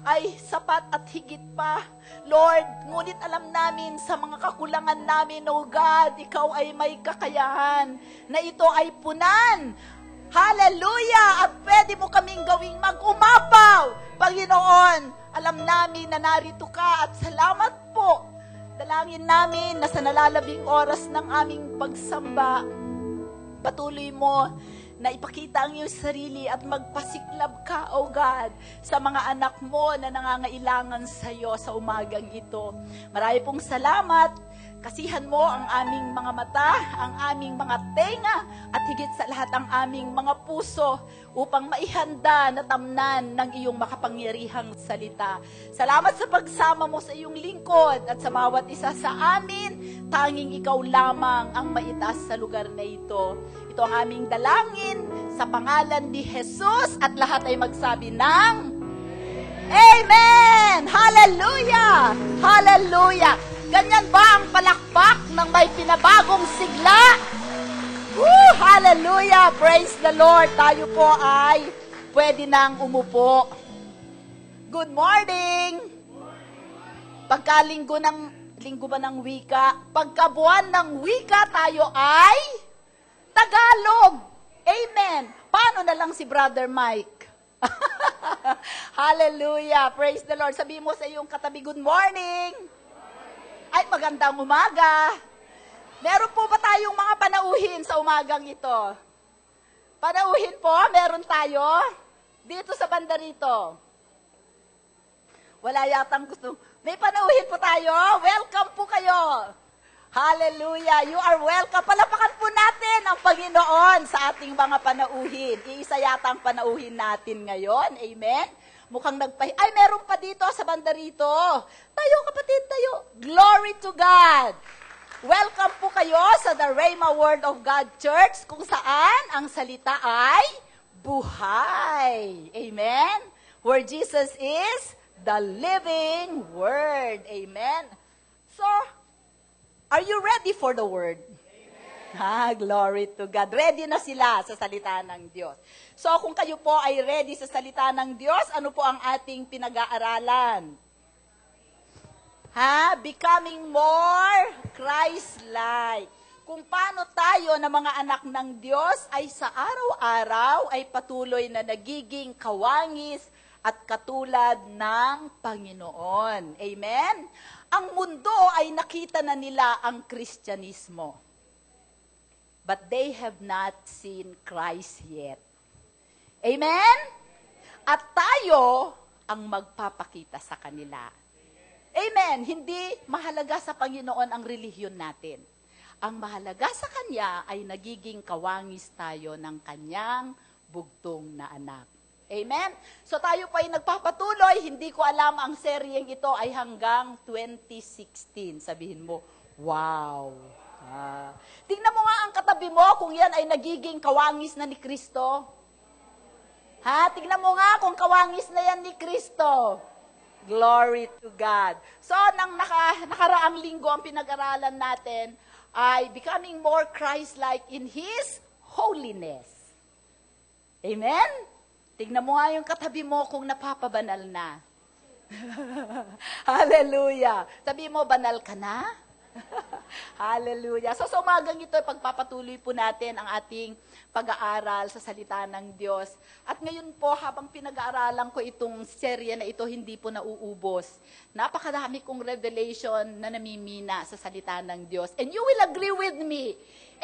ay sapat at higit pa, Lord. Ngunit alam namin sa mga kakulangan namin, O God, ikaw ay may kakayahan na ito ay punan. Hallelujah! At pwede mo kaming gawing mag-umapaw. Panginoon, alam namin na narito ka at salamat po. Dalangin namin na sa nalalabing oras ng aming pagsamba, patuloy mo na ipakita ang iyong sarili at magpasiklab ka, O God, sa mga anak mo na nangangailangan sa iyo sa umagang ito. Marami pong salamat. Kasihan mo ang aming mga mata, ang aming mga tenga, at higit sa lahat ang aming mga puso upang maihanda na tamnan ng iyong makapangyarihang salita. Salamat sa pagsama mo sa iyong lingkod at sa bawat isa sa amin, tanging ikaw lamang ang maitaas sa lugar na ito. Ito ang aming dalangin sa pangalan ni Jesus at lahat ay magsabi ng Amen! Hallelujah! Hallelujah! Ganyan ba ang palakpak ng may pinabagong sigla? Woo! Hallelujah! Praise the Lord! Tayo po ay pwede nang umupo. Good morning! Pagkalinggo ba ng wika? Pagkabuwan ng wika tayo ay Tagalog! Amen! Paano na lang si Brother Mike? Hallelujah! Praise the Lord! Sabi mo sa iyong katabi, good morning! Ay, magandang umaga. Meron po ba tayong mga panauhin sa umagang ito? Panauhin po, meron tayo. Dito sa banda rito. Wala yatang gusto. May panauhin po tayo. Welcome po kayo. Hallelujah. You are welcome. Palapakan po natin ang Panginoon sa ating mga panauhin. Iisa yata ang panauhin natin ngayon. Amen. Mukhang ay, meron pa dito sa banda rito. Tayo, kapatid, tayo. Glory to God. Welcome po kayo sa The Rhema Word of God Church, kung saan ang salita ay buhay. Amen? Where Jesus is the living Word. Amen? So, are you ready for the Word? Glory to God. Ready na sila sa salita ng Diyos. So, kung kayo po ay ready sa salita ng Diyos, ano po ang ating pinag-aaralan? Becoming more Christ-like. Kung paano tayo na mga anak ng Diyos ay sa araw-araw ay patuloy na nagiging kawangis at katulad ng Panginoon. Amen? Ang mundo ay nakita na nila ang Kristyanismo. But they have not seen Christ yet. Amen? At tayo ang magpapakita sa kanila. Amen. Hindi mahalaga sa Panginoon ang relihiyon natin. Ang mahalaga sa Kanya ay nagiging kawangis tayo ng Kanyang bugtong na anak. Amen? So tayo po ay nagpapatuloy. Hindi ko alam ang seryeng ito ay hanggang 2016. Sabihin mo, wow! Tingnan mo nga ang katabi mo kung yan ay nagiging kawangis na ni Kristo. Tingnan mo nga kung kawangis na yan ni Kristo. Glory to God. So, nang nakaraang linggo ang pinag-aralan natin ay becoming more Christ-like in His holiness. Amen? Tingnan mo nga yung katabi mo kung napapabanal na. Hallelujah. Sabi mo, banal ka na? Hallelujah. So sa umagang ito, pagpapatuloy po natin ang ating pag-aaral sa salita ng Diyos. At ngayon po, habang pinag-aaralan ko itong serye na ito, hindi po nauubos. Napakadami kong revelation na namimina sa salita ng Diyos. And you will agree with me.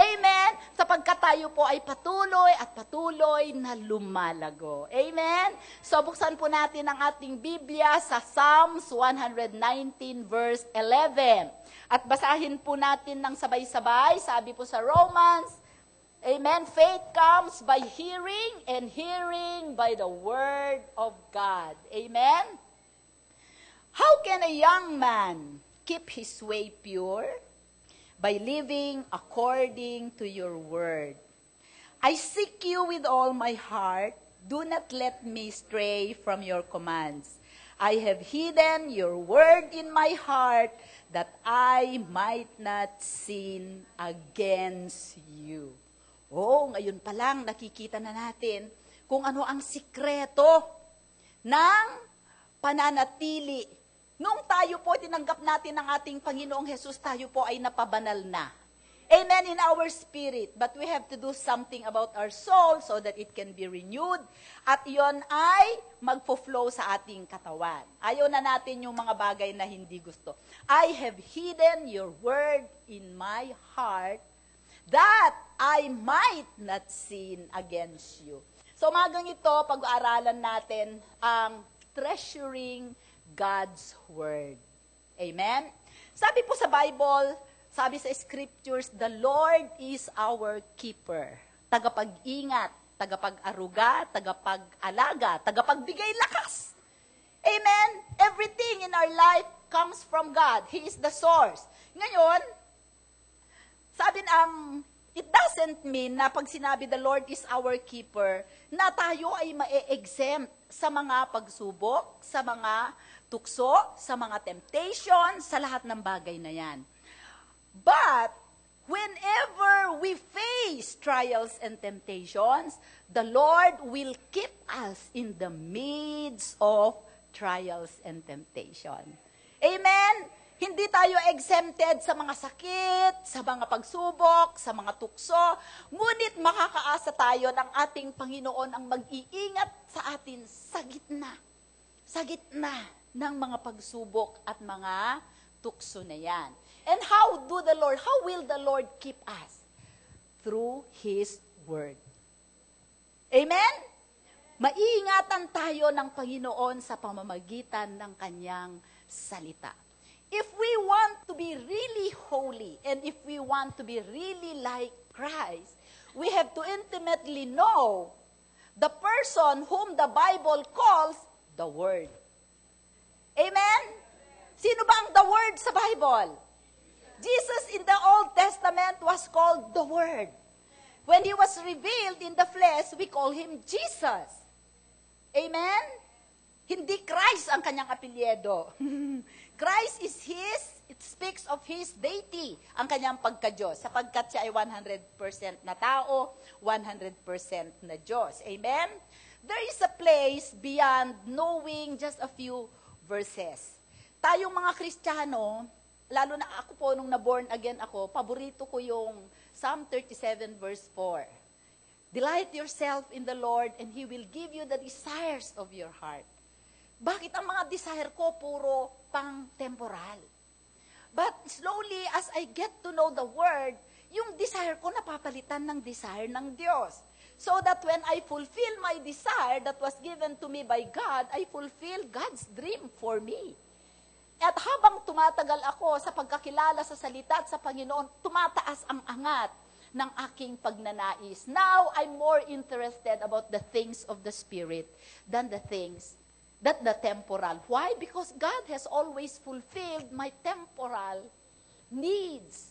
Amen? Sapagkat tayo po ay patuloy at patuloy na lumalago. Amen? So buksan po natin ang ating Biblia sa Psalms 119 verse 11. At basahin po natin ng sabay-sabay. Sabi po sa Romans, amen, faith comes by hearing and hearing by the word of God. Amen? How can a young man keep his way pure? By living according to your word. I seek you with all my heart. Do not let me stray from your commands. I have hidden your word in my heart that I might not sin against you. Oh, ngayon pa lang nakikita na natin kung ano ang sikreto ng pananatili. Nung tayo po tinanggap natin ang ating Panginoong Jesus, tayo po ay napabanal na. Amen, in our spirit. But we have to do something about our soul so that it can be renewed. At yon ay magpo-flow sa ating katawan. Ayaw na natin yung mga bagay na hindi gusto. I have hidden your word in my heart that I might not sin against you. So magang ito, pag-aaralan natin ang treasuring God's Word. Amen? Sabi po sa Bible, sabi sa Scriptures, the Lord is our keeper. Tagapag-ingat, tagapag-aruga, tagapag-alaga, tagapagbigay lakas. Amen? Everything in our life comes from God. He is the source. Ngayon, sabi it doesn't mean na pag sinabi the Lord is our keeper, na tayo ay ma-exempt sa mga pagsubok, sa mga tukso, sa mga temptation, sa lahat ng bagay na yan. But, whenever we face trials and temptations, the Lord will keep us in the midst of trials and temptation. Amen? Hindi tayo exempted sa mga sakit, sa mga pagsubok, sa mga tukso, ngunit makakaasa tayo ng ating Panginoon ang mag-iingat sa atin sa gitna ng mga pagsubok at mga tukso na yan. And how will the Lord keep us? Through His Word. Amen? Maiingatan tayo ng Panginoon sa pamamagitan ng Kanyang salita. If we want to be really holy and if we want to be really like Christ, we have to intimately know the person whom the Bible calls the Word. Amen? Sino ba ang the Word sa Bible? Jesus in the Old Testament was called the Word. When He was revealed in the flesh, we call Him Jesus. Amen? Hindi Christ ang kanyang apelyido. Christ is it speaks of His deity, ang kanyang pagka-Diyos, sapagkat siya ay 100% na tao, 100% na Diyos. Amen? There is a place beyond knowing just a few verses. Tayong mga Kristiyano, lalo na ako po, nung na-born again ako, paborito ko yung Psalm 37 verse 4. Delight yourself in the Lord and He will give you the desires of your heart. Bakit ang mga desire ko puro pang-temporal? But slowly, as I get to know the Word, yung desire ko napapalitan ng desire ng Diyos. So that when I fulfill my desire that was given to me by God, I fulfill God's dream for me. At habang tumatagal ako sa pagkakilala sa salita at sa Panginoon, tumataas ang angat ng aking pagnanais. Now, I'm more interested about the things of the Spirit than the things that the temporal. Why? Because God has always fulfilled my temporal needs.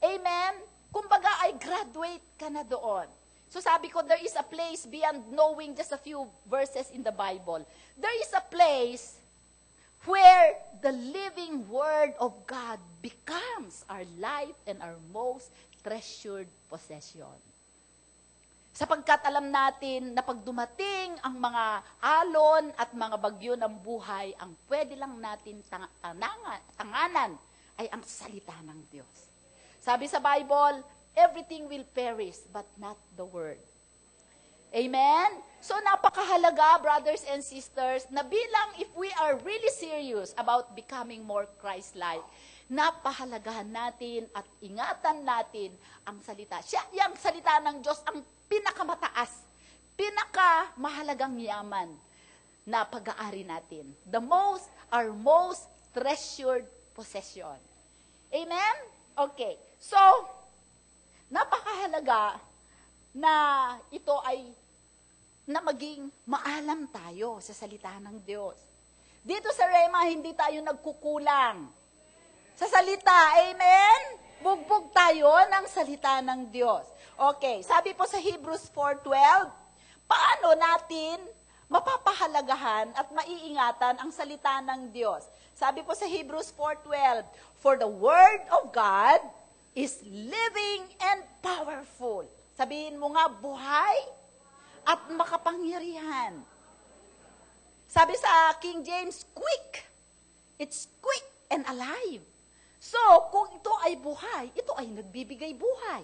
Amen? Kumbaga, I graduate ka na doon. So sabi ko, there is a place beyond knowing just a few verses in the Bible. There is a place where the living Word of God becomes our life and our most treasured possession. Sapagkat alam natin na pag dumating ang mga alon at mga bagyo ng buhay, ang pwede lang natin tanganan ay ang salita ng Diyos. Sabi sa Bible, everything will perish, but not the word. Amen? So napakahalaga, brothers and sisters, na bilang if we are really serious about becoming more Christ-like, napahalagahan natin at ingatan natin ang salita. Yung salita ng Diyos ang pinakamataas, pinakamahalagang yaman na pag-aari natin. Our most treasured possession. Amen? Okay. So, napakahalaga na ito ay na maging maalam tayo sa salita ng Diyos. Dito sa Rema, hindi tayo nagkukulang sa salita. Amen? Bugbog tayo ng salita ng Diyos. Okay, sabi po sa Hebrews 4:12, paano natin mapapahalagahan at maiingatan ang salita ng Diyos? Sabi po sa Hebrews 4:12, for the word of God is living and powerful. Sabihin mo nga, buhay at makapangyarihan. Sabi sa King James, quick. It's quick and alive. So, kung ito ay buhay, ito ay nagbibigay buhay.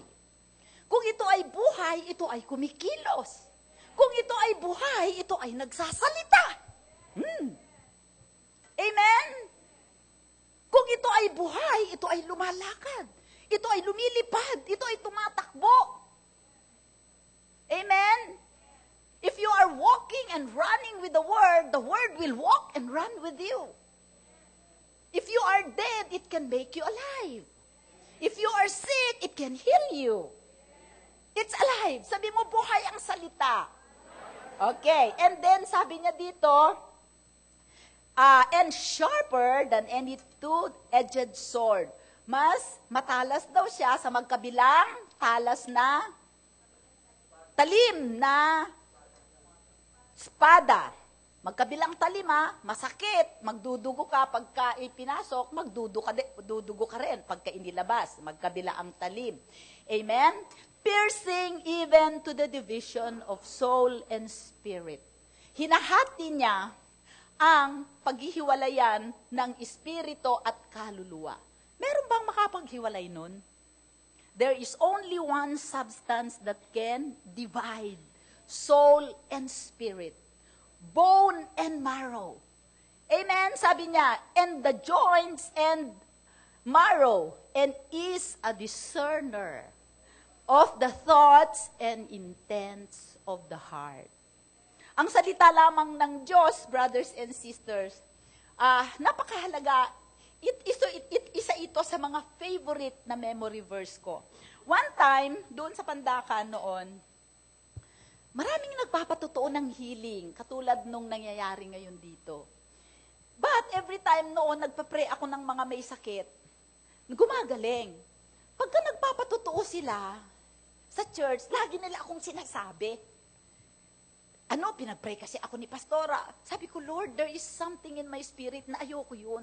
Kung ito ay buhay, ito ay kumikilos. Kung ito ay buhay, ito ay nagsasalita. Amen? Kung ito ay buhay, ito ay lumalakad. Ito ay lumilipad. Ito ay tumatakbo. Amen? If you are walking and running with the Word will walk and run with you. If you are dead, it can make you alive. If you are sick, it can heal you. It's alive. Sabi mo, buhay ang salita. Okay. And then, sabi niya dito, and sharper than any two-edged sword. Mas matalas daw siya sa magkabilang talas na talim na espada. Magkabilang talima, masakit, magdudugo ka pagka ipinasok, magdudugo ka rin pagka inilabas. Magkabila ang talim. Amen? Piercing even to the division of soul and spirit. Hinahati niya ang paghihiwalayan ng espiritu at kaluluwa. Meron bang makapaghiwalay nun? There is only one substance that can divide soul and spirit, bone and marrow. Amen? Sabi niya, and the joints and marrow, and is a discerner of the thoughts and intents of the heart. Ang salita lamang ng Diyos, brothers and sisters, napakahalaga. Isa ito sa mga favorite na memory verse ko. One time, doon sa Pandakan noon, maraming nagpapatotoo ng healing, katulad nung nangyayari ngayon dito. But every time noon, nagpa-pray ako ng mga may sakit, gumagaling. Pagka nagpapatotoo sila sa church, lagi nila akong sinasabi. Pinag-pray kasi ako ni Pastora. Sabi ko, Lord, there is something in my spirit na ayoko yun.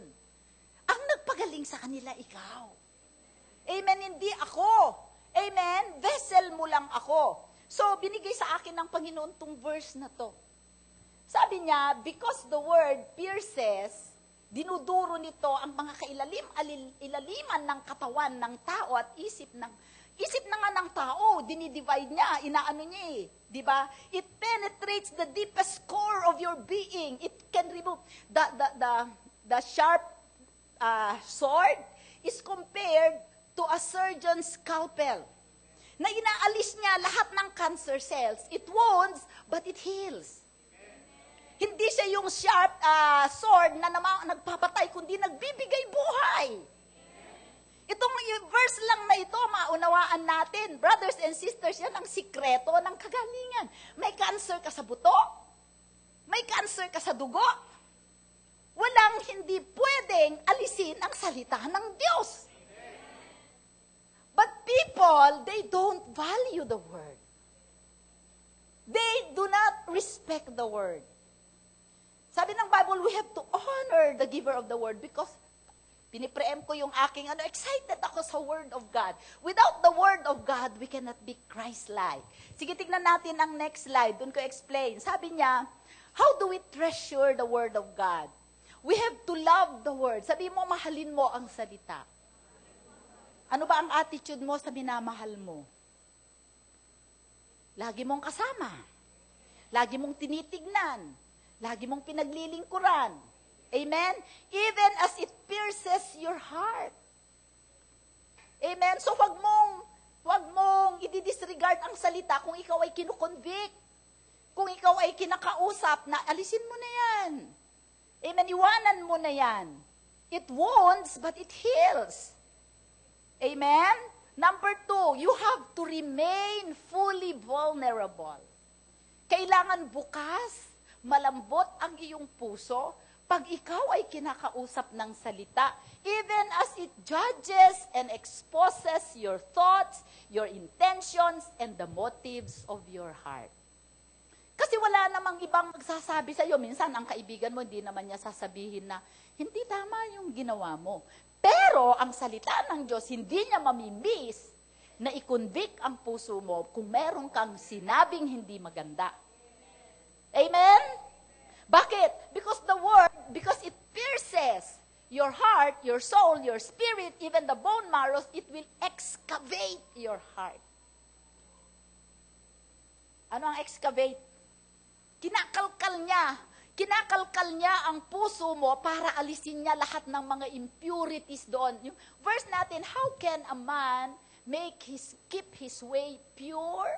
Ang nagpagaling sa kanila, ikaw. Amen, hindi ako. Amen, vessel mo lang ako. So, binigay sa akin ng Panginoon tong verse na to. Sabi niya, because the word pierces, dinuduro nito ang mga ilaliman ng katawan ng tao at isip na nga ng tao, dinidivide niya, inaano niya di ba? It penetrates the deepest core of your being. It can remove the sharp sword is compared to a surgeon's scalpel. Na inaalis niya lahat ng cancer cells. It wounds, but it heals. Hindi siya yung sharp sword na nagpapatay, kundi nagbibigay buhay. Itong verse lang na ito, maunawaan natin. Brothers and sisters, yan ang sikreto ng kagalingan. May cancer ka sa buto, may cancer ka sa dugo, walang hindi pwedeng alisin ang salita ng Diyos. But people, they don't value the word. They do not respect the word. Sabi ng Bible, we have to honor the giver of the word because pinipreem ko yung aking excited ako sa word of God. Without the word of God, we cannot be Christ-like. Sige, tignan natin ang next slide. Doon ko explain. Sabi niya, how do we treasure the word of God? We have to love the word. Sabi mo, mahalin mo ang salita. Ano ba ang attitude mo sa minamahal mo? Lagi mong kasama. Lagi mong tinitignan. Lagi mong pinaglilingkuran. Amen? Even as it pierces your heart. Amen? So wag mong i-disregard ang salita kung ikaw ay kinukonvict. Kung ikaw ay kinakausap, na alisin mo na yan. Amen? Iwanan mo na yan. It wounds, but it heals. Amen? Number 2, you have to remain fully vulnerable. Kailangan bukas, malambot ang iyong puso pag ikaw ay kinakausap ng salita, even as it judges and exposes your thoughts, your intentions, and the motives of your heart. Kasi wala namang ibang magsasabi sa iyo. Minsan, ang kaibigan mo, hindi naman niya sasabihin na, hindi tama yung ginawa mo. Pero, ang salita ng Diyos, hindi niya mamimiss na i-convict ang puso mo kung meron kang sinabing hindi maganda. Amen? Bakit? Because it pierces your heart, your soul, your spirit, even the bone marrows, it will excavate your heart. Ano ang excavate? Kinakalkal niya ang puso mo para alisin niya lahat ng mga impurities doon. Yung verse natin, how can a man keep his way pure?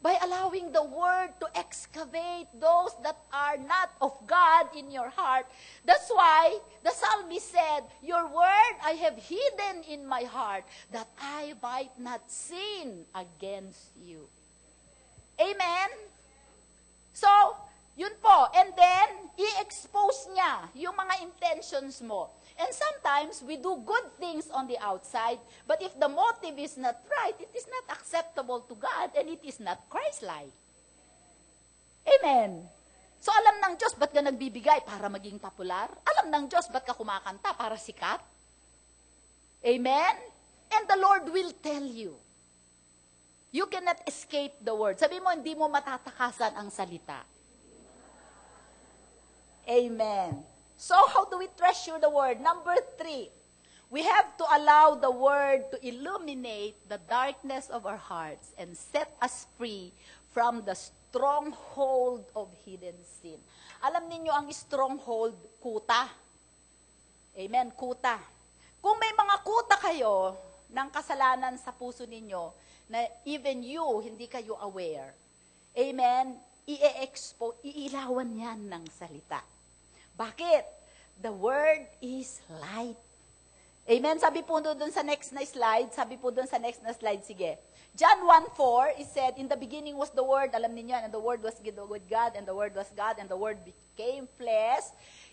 By allowing the word to excavate those that are not of God in your heart. That's why the psalmist said, your word I have hidden in my heart, that I might not sin against you. Amen? So, yun po. And then, i-expose niya yung mga intentions mo. And sometimes, we do good things on the outside, but if the motive is not right, it is not acceptable to God, and it is not Christ-like. Amen. So, alam ng Diyos, ba't ka nagbibigay? Para maging popular? Alam ng Diyos, ba't ka kumakanta? Para sikat? Amen? And the Lord will tell you. You cannot escape the word. Sabi mo, hindi mo matatakasan ang salita. Amen. So, how do we treasure the word? Number 3, we have to allow the word to illuminate the darkness of our hearts and set us free from the stronghold of hidden sin. Alam ninyo ang stronghold, kuta. Amen, kuta. Kung may mga kuta kayo ng kasalanan sa puso ninyo, na even you, hindi kayo aware, amen, iilawan yan ng salita. Bakit? The word is light. Amen? Sabi po doon sa next na slide, sige. John 1:4, it said, in the beginning was the Word, alam niyo yan, and the Word was with God, and the Word was God, and the Word became flesh.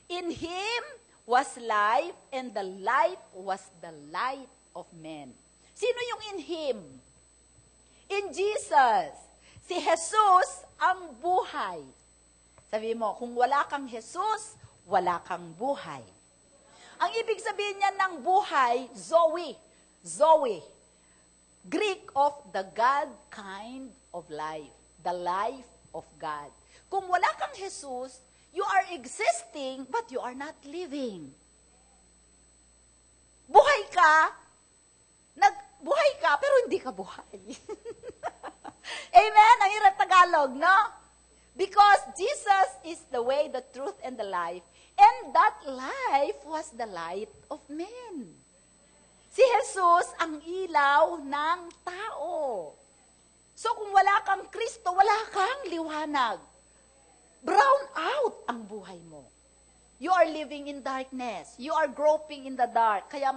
In Him was life, and the life was the light of men. Sino yung in Him? In Jesus. Si Jesus ang buhay. Sabi mo, kung wala kang Jesus, wala kang buhay. Ang ibig sabihin niya ng buhay, Zoe. Zoe. Greek of the God kind of life. The life of God. Kung wala kang Jesus, you are existing, but you are not living. Buhay ka, pero hindi ka buhay. Amen? Ang hirap Tagalog, no? Because Jesus is the way, the truth, and the life. And that life was the light of men. Si Jesus ang ilaw ng tao. So kung wala kang Kristo, wala kang liwanag. Brown out ang buhay mo. You are living in darkness. You are groping in the dark. Kaya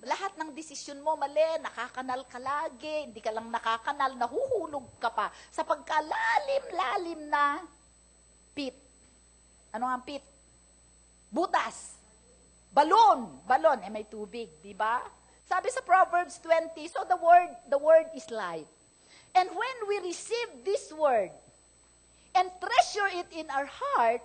lahat ng desisyon mo mali, nakakanal ka lagi, hindi ka lang nakakanal, nahuhulog ka pa sa pagkalalim-lalim na pit. Ano ang pit? Butas. Balon. Balon, may tubig, di ba? Sabi sa Proverbs 20, so the word is life. And when we receive this word and treasure it in our heart,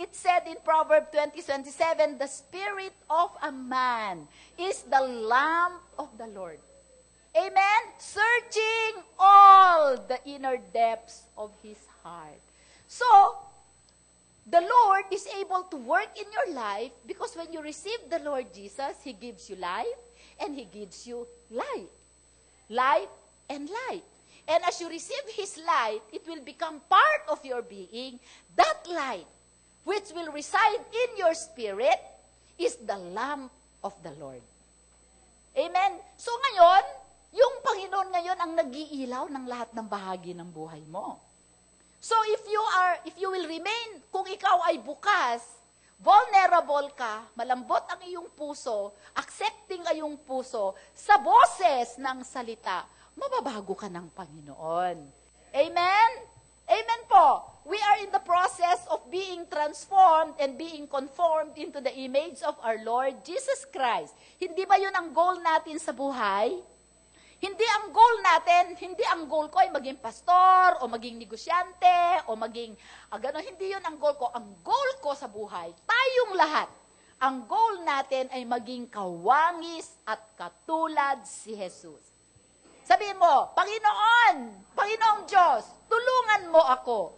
it said in Proverbs 20:27, the spirit of a man is the lamp of the Lord. Amen? Searching all the inner depths of his heart. So, the Lord is able to work in your life because when you receive the Lord Jesus, He gives you life. and He gives you light. Light and light. And as you receive His light, it will become part of your being. That light, which will reside in your spirit, is the lamp of the Lord. Amen? So ngayon, yung Panginoon ngayon ang nag-iilaw ng lahat ng bahagi ng buhay mo. So if you will remain, kung ikaw ay bukas, vulnerable ka, malambot ang iyong puso, accepting ang iyong puso sa boses ng salita, mababago ka ng Panginoon. Amen? Amen po. We are in the process of being transformed and being conformed into the image of our Lord Jesus Christ. Hindi ba yun ang goal natin sa buhay? Hindi ang goal ko ay maging pastor, o maging negosyante, o maging, gano'n. Hindi yun ang goal ko. Ang goal ko sa buhay, tayong lahat, ang goal natin ay maging kawangis at katulad si Jesus. Sabihin mo, Panginoong Diyos, tulungan mo ako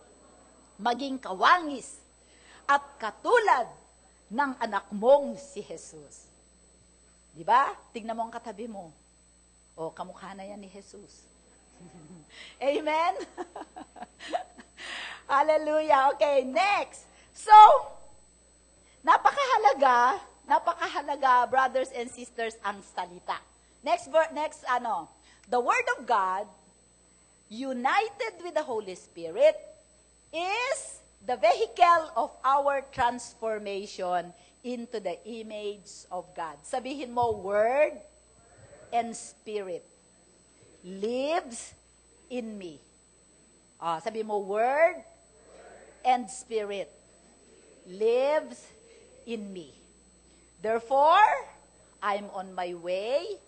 maging kawangis at katulad ng anak mong si Jesus. Di ba? Tignan mo ang katabi mo. O, kamukha na yan ni Jesus. Amen? Hallelujah. Okay, next. So, napakahalaga, brothers and sisters, ang salita. Next, the Word of God, united with the Holy Spirit, is the vehicle of our transformation into the image of God. Sabihin mo, Word and Spirit lives in me. Sabihin mo, Word and Spirit lives in me. Therefore, I'm on my way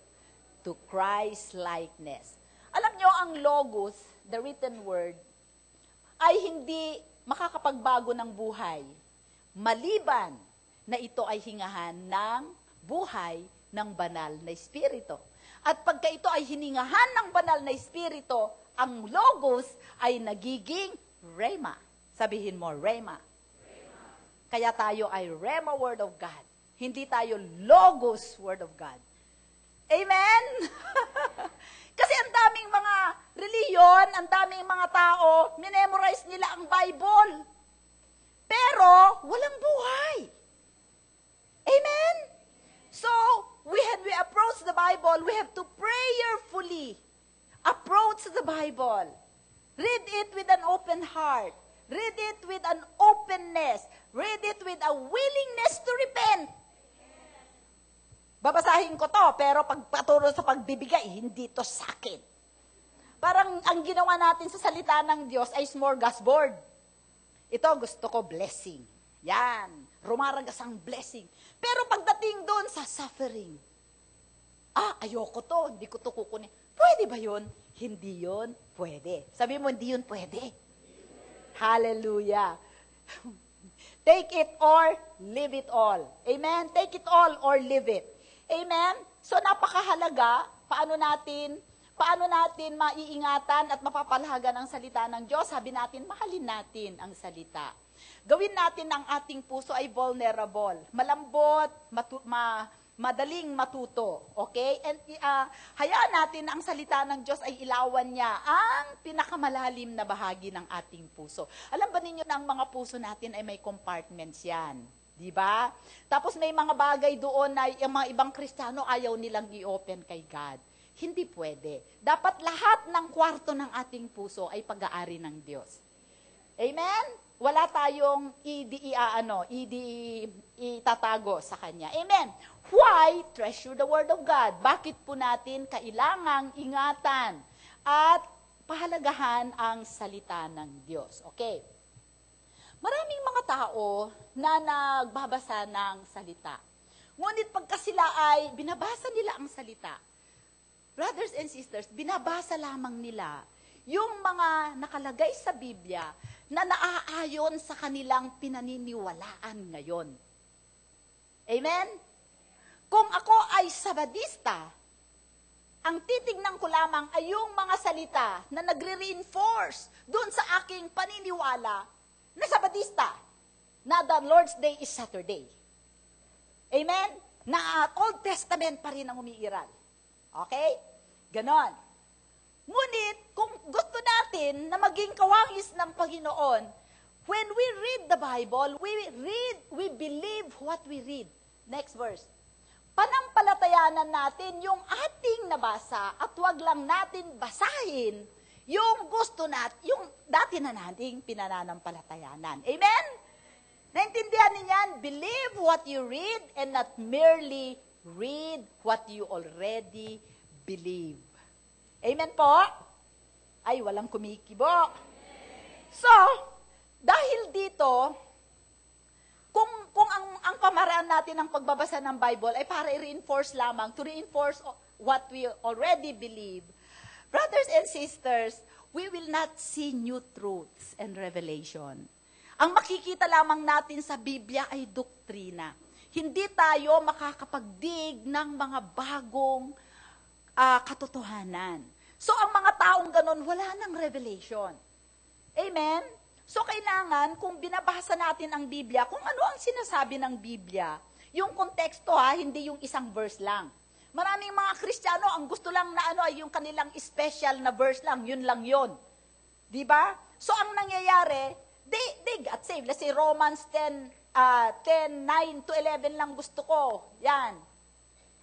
to Christ-likeness. Alam nyo, ang Logos, the written word, ay hindi makakapagbago ng buhay, maliban na ito ay hingahan ng buhay ng banal na Espiritu. At pagka ito ay hiningahan ng banal na Espiritu, ang Logos ay nagiging Rhema. Sabihin mo, Rhema. Kaya tayo ay Rhema Word of God. Hindi tayo Logos Word of God. Amen? Kasi ang daming mga reliyon, ang daming mga tao, minemorize nila ang Bible. Pero, walang buhay. Amen? So, when we approach the Bible, we have to prayerfully approach the Bible. Read it with an open heart. Read it with an openness. Read it with a willingness to repent. Babasahin ko to, pero pagpaturo sa pagbibigay, hindi to sakit. Parang ang ginawa natin sa salita ng Diyos ay smorgasbord. Ito gusto ko blessing. Yan. Rumaragas ang blessing. Pero pagdating doon sa suffering, ayoko to, hindi ko to kukunin. Pwede ba yun? Hindi yun pwede. Sabi mo, hindi yun pwede. Hallelujah. Take it or leave it all. Amen? Take it all or leave it. Amen? So napakahalaga, paano natin maiingatan at mapapalahagan ang salita ng Diyos? Sabi natin, mahalin natin ang salita. Gawin natin ang ating puso ay vulnerable, malambot, madaling matuto. Okay? And hayaan natin ang salita ng Diyos ay ilawan niya ang pinakamalalim na bahagi ng ating puso. Alam ba ninyo na ang mga puso natin ay may compartments yan? Di ba? Tapos may mga bagay doon na yung mga ibang Kristiyano ayaw nilang i-open kay God. Hindi pwede. Dapat lahat ng kwarto ng ating puso ay pag-aari ng Diyos. Amen? Wala tayong itatago sa Kanya. Amen? Why? Treasure the Word of God. Bakit po natin kailangang ingatan at pahalagahan ang salita ng Diyos? Okay. Maraming mga tao na nagbabasa ng salita. Ngunit pagka sila ay binabasa nila ang salita, brothers and sisters, binabasa lamang nila yung mga nakalagay sa Biblia na naaayon sa kanilang pinaniniwalaan ngayon. Amen? Kung ako ay Sabadista, ang titignan ko lamang ay yung mga salita na nagre-reinforce doon sa aking paniniwala na Sabadista, na the Lord's Day is Saturday. Amen? na Old Testament pa rin ang umiiral. Okay? Ganon. Ngunit, kung gusto natin na maging kawangis ng Panginoon, when we read the Bible, we believe what we read. Next verse. Panampalatayanan natin yung ating nabasa at wag lang natin basahin yung gusto natin, yung dati na nating pinananampalatayanan. Amen? Naintindihan niyan? Believe what you read and not merely read what you already believe. Amen po? Ay, walang kumikibo. So, dahil dito, kung ang pamaraan natin ng pagbabasa ng Bible ay para i-reinforce lamang, to reinforce what we already believe, brothers and sisters, we will not see new truths and revelation. Ang makikita lamang natin sa Biblia ay doktrina. Hindi tayo makakapagdig ng mga bagong katotohanan. So, ang mga taong ganun, wala nang revelation. Amen? So, kailangan, kung binabasa natin ang Biblia, kung ano ang sinasabi ng Biblia, yung konteksto hindi yung isang verse lang. Maraming mga Kristiyano, ang gusto lang na ay yung kanilang special na verse lang, yun lang yun. Diba? So, ang nangyayari, they got saved. Let's say, Romans 10, 9 to 11 lang gusto ko. Yan.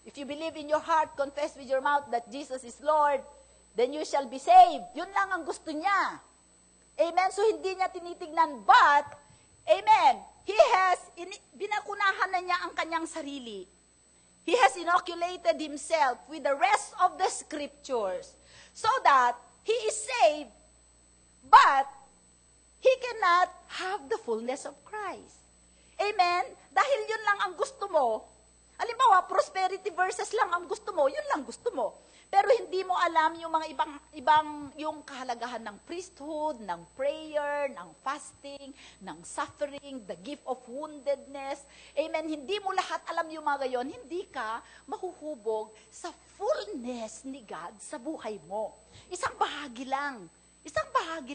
If you believe in your heart, confess with your mouth that Jesus is Lord, then you shall be saved. Yun lang ang gusto niya. Amen? So, hindi niya tinitignan, but, amen, binakunahan na niya ang kanyang sarili. He has inoculated himself with the rest of the scriptures so that he is saved, but he cannot have the fullness of Christ. Amen? Dahil yun lang ang gusto mo, halimbawa, prosperity verses lang ang gusto mo, yun lang gusto mo. Pero hindi mo alam yung mga ibang yung kahalagahan ng priesthood, ng prayer, ng fasting, ng suffering, the gift of woundedness. Amen. Hindi mo lahat alam yung mga gayon, hindi ka mahuhubog sa fullness ni God sa buhay mo. Isang bahagi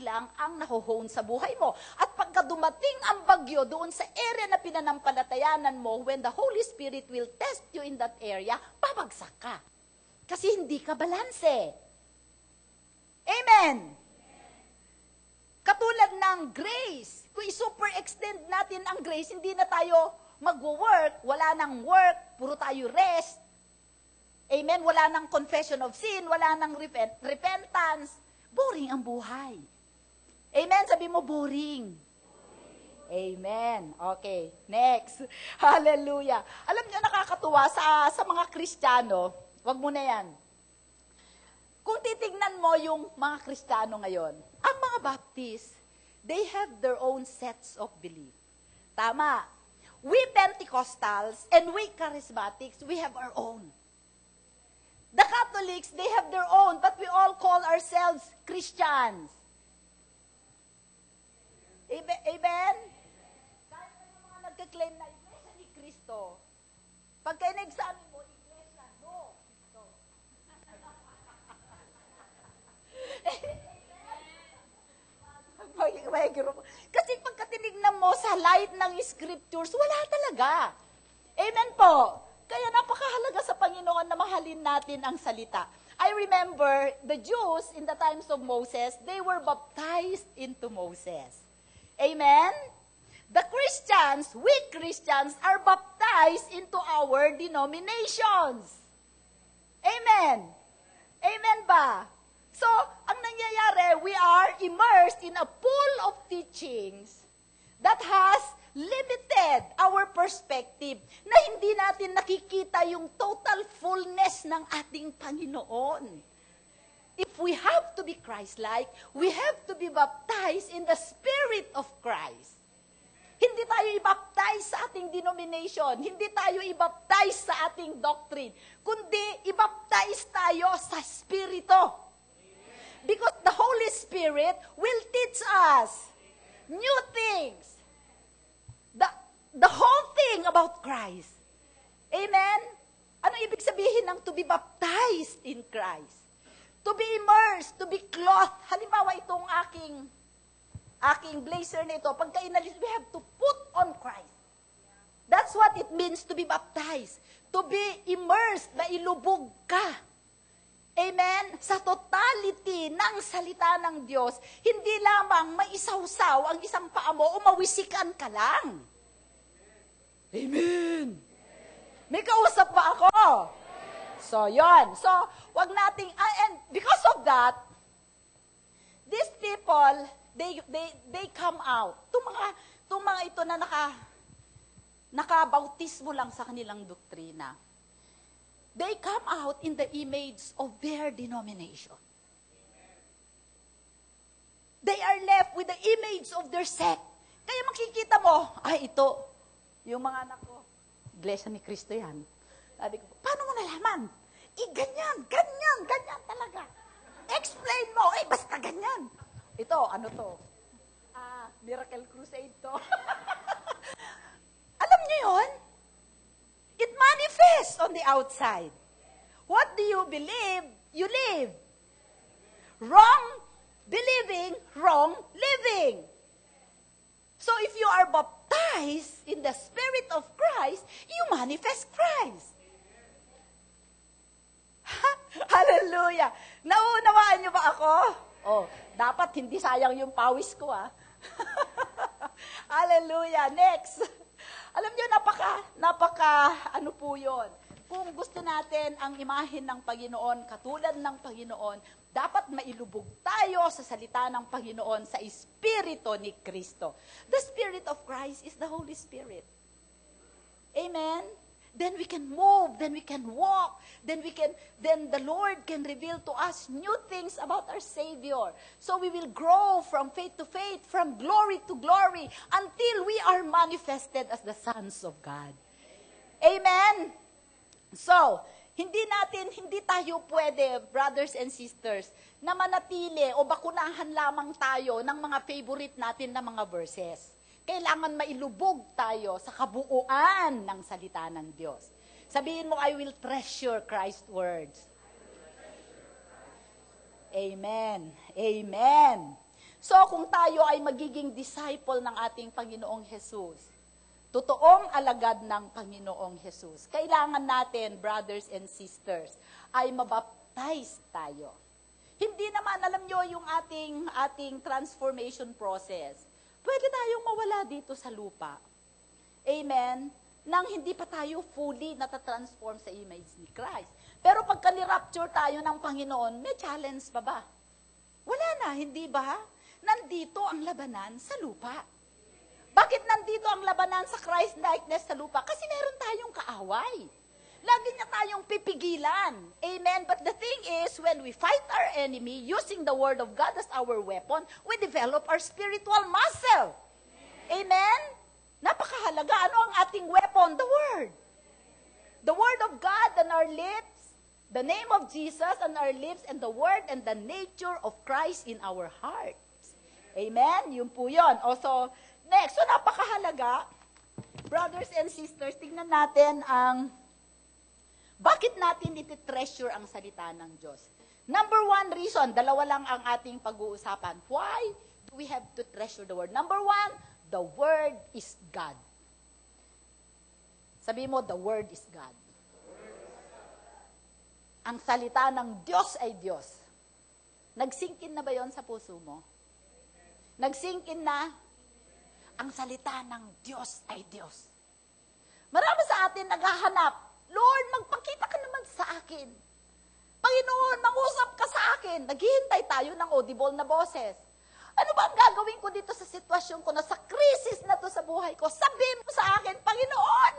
lang ang nahuhone sa buhay mo. At pagka dumating ang bagyo doon sa area na pinanampalatayanan mo, when the Holy Spirit will test you in that area, babagsak ka. Kasi hindi ka balanse. Amen! Katulad ng grace. Kung i-super extend natin ang grace, hindi na tayo mag-work, wala nang work, puro tayo rest. Amen? Wala nang confession of sin, wala nang repentance. Boring ang buhay. Amen? Sabi mo, boring. Amen. Okay, next. Hallelujah. Alam niyo, nakakatuwa sa mga Kristiyano, wag mo na yan. Kung titignan mo yung mga Kristiyano ngayon, ang mga Baptist, they have their own sets of belief. Tama. We Pentecostals and we Charismatics, we have our own. The Catholics, they have their own, but we all call ourselves Christians. Amen? Kahit na yung mga nagka-claim na Iglesia ni Cristo, pagka in-examine mo, Iglesia, no. Kasi pagka tinignan mo sa light ng scriptures, wala talaga. Amen po. Kaya napakahalaga sa Panginoon na mahalin natin ang salita. I remember the Jews in the times of Moses, they were baptized into Moses. Amen? The Christians, we Christians, are baptized into our denominations. Amen? Amen ba? So, ang nangyayari, we are immersed in a pool of teachings that has limited our perspective na hindi natin nakikita yung total fullness ng ating Panginoon. If we have to be Christ-like, we have to be baptized in the Spirit of Christ. Hindi tayo i-baptize sa ating denomination. Hindi tayo i-baptize sa ating doctrine. Kundi, i-baptize tayo sa Spirito. Because the Holy Spirit will teach us new things. The whole thing about Christ. Amen? Ano ibig sabihin ng to be baptized in Christ? To be immersed, to be clothed. Halimbawa itong aking blazer nito, pagka inalis, we have to put on Christ. That's what it means to be baptized. To to be immersed, mailubog ka. Amen? Sa totality ng salita ng Diyos, hindi lamang maisawsaw ang isang paa mo o mawisikan ka lang. Amen. May kausap ba ako? So, yon. So, wag nating, and because of that, these people, they come out. Itong mga ito na nakabautismo lang sa kanilang doktrina. They come out in the image of their denomination. They are left with the image of their sect. Kaya makikita mo, ay ito, yung mga anak ko, Iglesia ni Cristo yan. Sabi ko, paano mo nalaman? Ganyan talaga. Explain mo, basta ganyan. Ito, ano to? Miracle Crusade to. Alam niyo yun? It manifests on the outside. What do you believe, you live. Wrong believing, wrong living. So if you are baptized in the Spirit of Christ, you manifest Christ. Hallelujah! Naunawaan niyo ba ako? Oh, dapat hindi sayang yung pawis ko, Hallelujah! Next. Alam niyo, ano po yun? Kung gusto natin ang imahen ng Panginoon, katulad ng Panginoon, dapat mailubog tayo sa salita ng Panginoon sa Espiritu ni Kristo. The Spirit of Christ is the Holy Spirit. Amen? Then we can move, then we can walk, then the Lord can reveal to us new things about our Savior. So we will grow from faith to faith, from glory to glory, until we are manifested as the sons of God. Amen? So, hindi tayo pwede, brothers and sisters, na manatili o bakunahan lamang tayo ng mga favorite natin na mga verses. Kailangan mailubog tayo sa kabuuan ng salita ng Diyos. Sabihin mo, I will treasure Christ's words. Amen. Amen. So, kung tayo ay magiging disciple ng ating Panginoong Jesus, totoong alagad ng Panginoong Jesus, kailangan natin, brothers and sisters, ay mabaptize tayo. Hindi naman, alam nyo, yung ating transformation process, pwede tayong mawala dito sa lupa. Amen? Nang hindi pa tayo fully natatransform sa image ni Christ. Pero pagka ni-rapture tayo ng Panginoon, may challenge pa ba? Wala na, hindi ba? Nandito ang labanan sa lupa. Bakit nandito ang labanan sa Christ-likeness sa lupa? Kasi meron tayong kaaway. Lagi niya tayong pipigilan. Amen? But the thing is, when we fight our enemy using the Word of God as our weapon, we develop our spiritual muscle. Amen? Napakahalaga. Ano ang ating weapon? The Word. The Word of God on our lips, the name of Jesus on our lips, and the Word and the nature of Christ in our hearts. Amen? Yun po yun. Also, next, so napakahalaga, brothers and sisters, tingnan natin ang bakit natin iti-treasure ang salita ng Diyos. Number one reason, dalawa lang ang ating pag-uusapan. Why do we have to treasure the Word? Number one, the Word is God. Sabi mo, the Word is God. Ang salita ng Diyos ay Diyos. Nagsinkin na ba yon sa puso mo? Nagsinkin na ang salita ng Diyos ay Diyos. Marami sa atin naghahanap, Lord, magpakita ka naman sa akin. Panginoon, mangusap ka sa akin. Naghihintay tayo ng audible na boses. Ano ba ang gagawin ko dito sa sitwasyon ko na sa krisis na to sa buhay ko? Sabihin mo sa akin, Panginoon,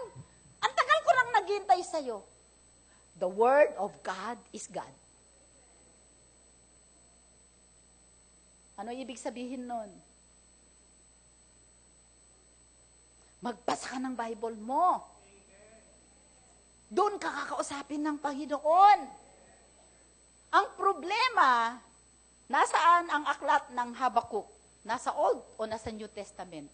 ang tagal ko nang naghihintay sa'yo. The Word of God is God. Ano ibig sabihin nun? Magbasa ka ng Bible mo. Doon ka kakausapin ng Panginoon. Ang problema, nasaan ang aklat ng Habakuk? Nasa Old o nasa New Testament?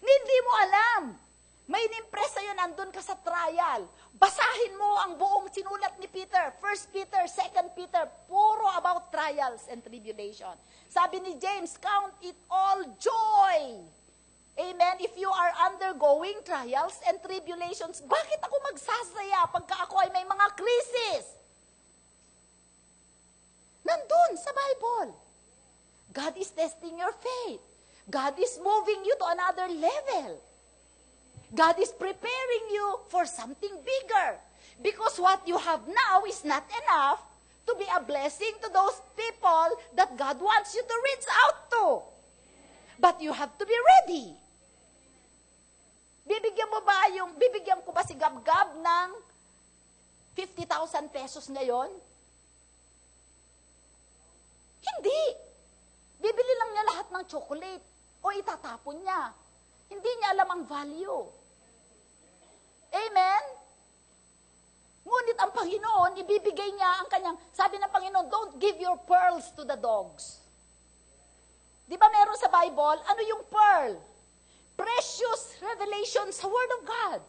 Hindi mo alam. May nimpress sa'yo, nandun ka sa trial. Basahin mo ang buong sinulat ni Peter. 1 Peter, 2 Peter, puro about trials and tribulation. Sabi ni James, count it all joy Amen? If you are undergoing trials and tribulations, bakit ako magsasaya pagka ako ay may mga krisis? Nandun sa Bible. God is testing your faith. God is moving you to another level. God is preparing you for something bigger. Because what you have now is not enough to be a blessing to those people that God wants you to reach out to. But you have to be ready. Bibigyan ko ba si Gab-Gab ng 50,000 pesos ngayon? Hindi. Bibili lang niya lahat ng chocolate o itatapon niya. Hindi niya alam ang value. Amen? Ngunit ang Panginoon, ibibigay niya ang kanyang, sabi ng Panginoon, don't give your pearls to the dogs. Di ba meron sa Bible, ano yung pearl? Precious revelation sa Word of God.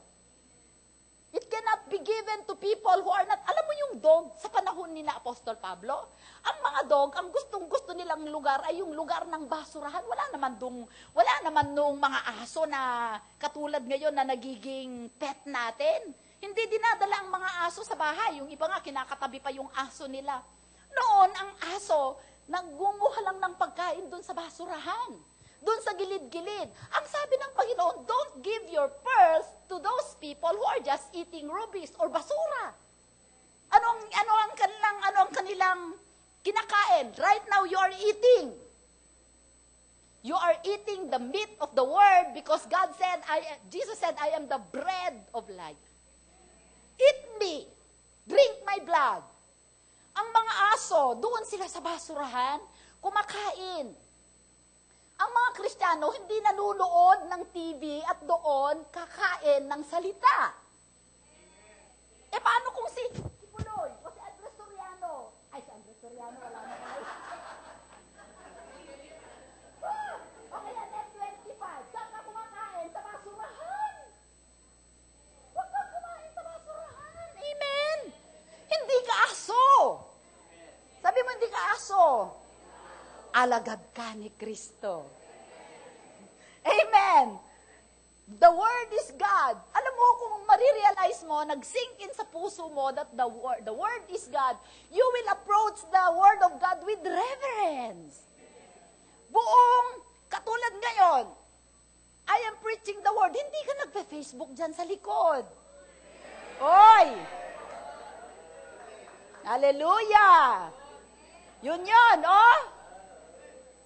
It cannot be given to people who are not, alam mo yung dog sa panahon ni na Apostol Pablo? Ang mga dog, ang gustong-gusto nilang lugar ay yung lugar ng basurahan. Wala naman nung mga aso na katulad ngayon na nagiging pet natin. Hindi dinadala ang mga aso sa bahay. Yung iba nga, kinakatabi pa yung aso nila. Noon, ang aso, naggunguha lang ng pagkain doon sa basurahan. Doon sa gilid-gilid. Ang sabi ng Panginoon, don't give your pearls to those people who are just eating rubies or basura. Ano ang kanilang kinakain? Right now, you are eating. You are eating the meat of the word because Jesus said, I am the bread of life. Eat me. Drink my blood. Ang mga aso, doon sila sa basurahan, kumakain. Ang mga Kristiyano, hindi nanunood ng TV at doon kakain ng salita. Eh, paano kung si Puloy o si Andres Soriano? Ay, si Andres Soriano, wala na kayo. O kaya Net 25, saan ka kumakain? Sa basurahan. Huwag kang kumain sa basurahan. Amen? Hindi ka aso. Sabi mo, hindi ka aso. Alagad ka ni Kristo. Amen. The Word is God. Alam mo, kung marirealize mo, nag-sink in sa puso mo that the Word is God, you will approach the Word of God with reverence. Buong, katulad ngayon, I am preaching the Word. Hindi ka nagpe-Facebook dyan sa likod. Oy! Hallelujah! Yun, oh!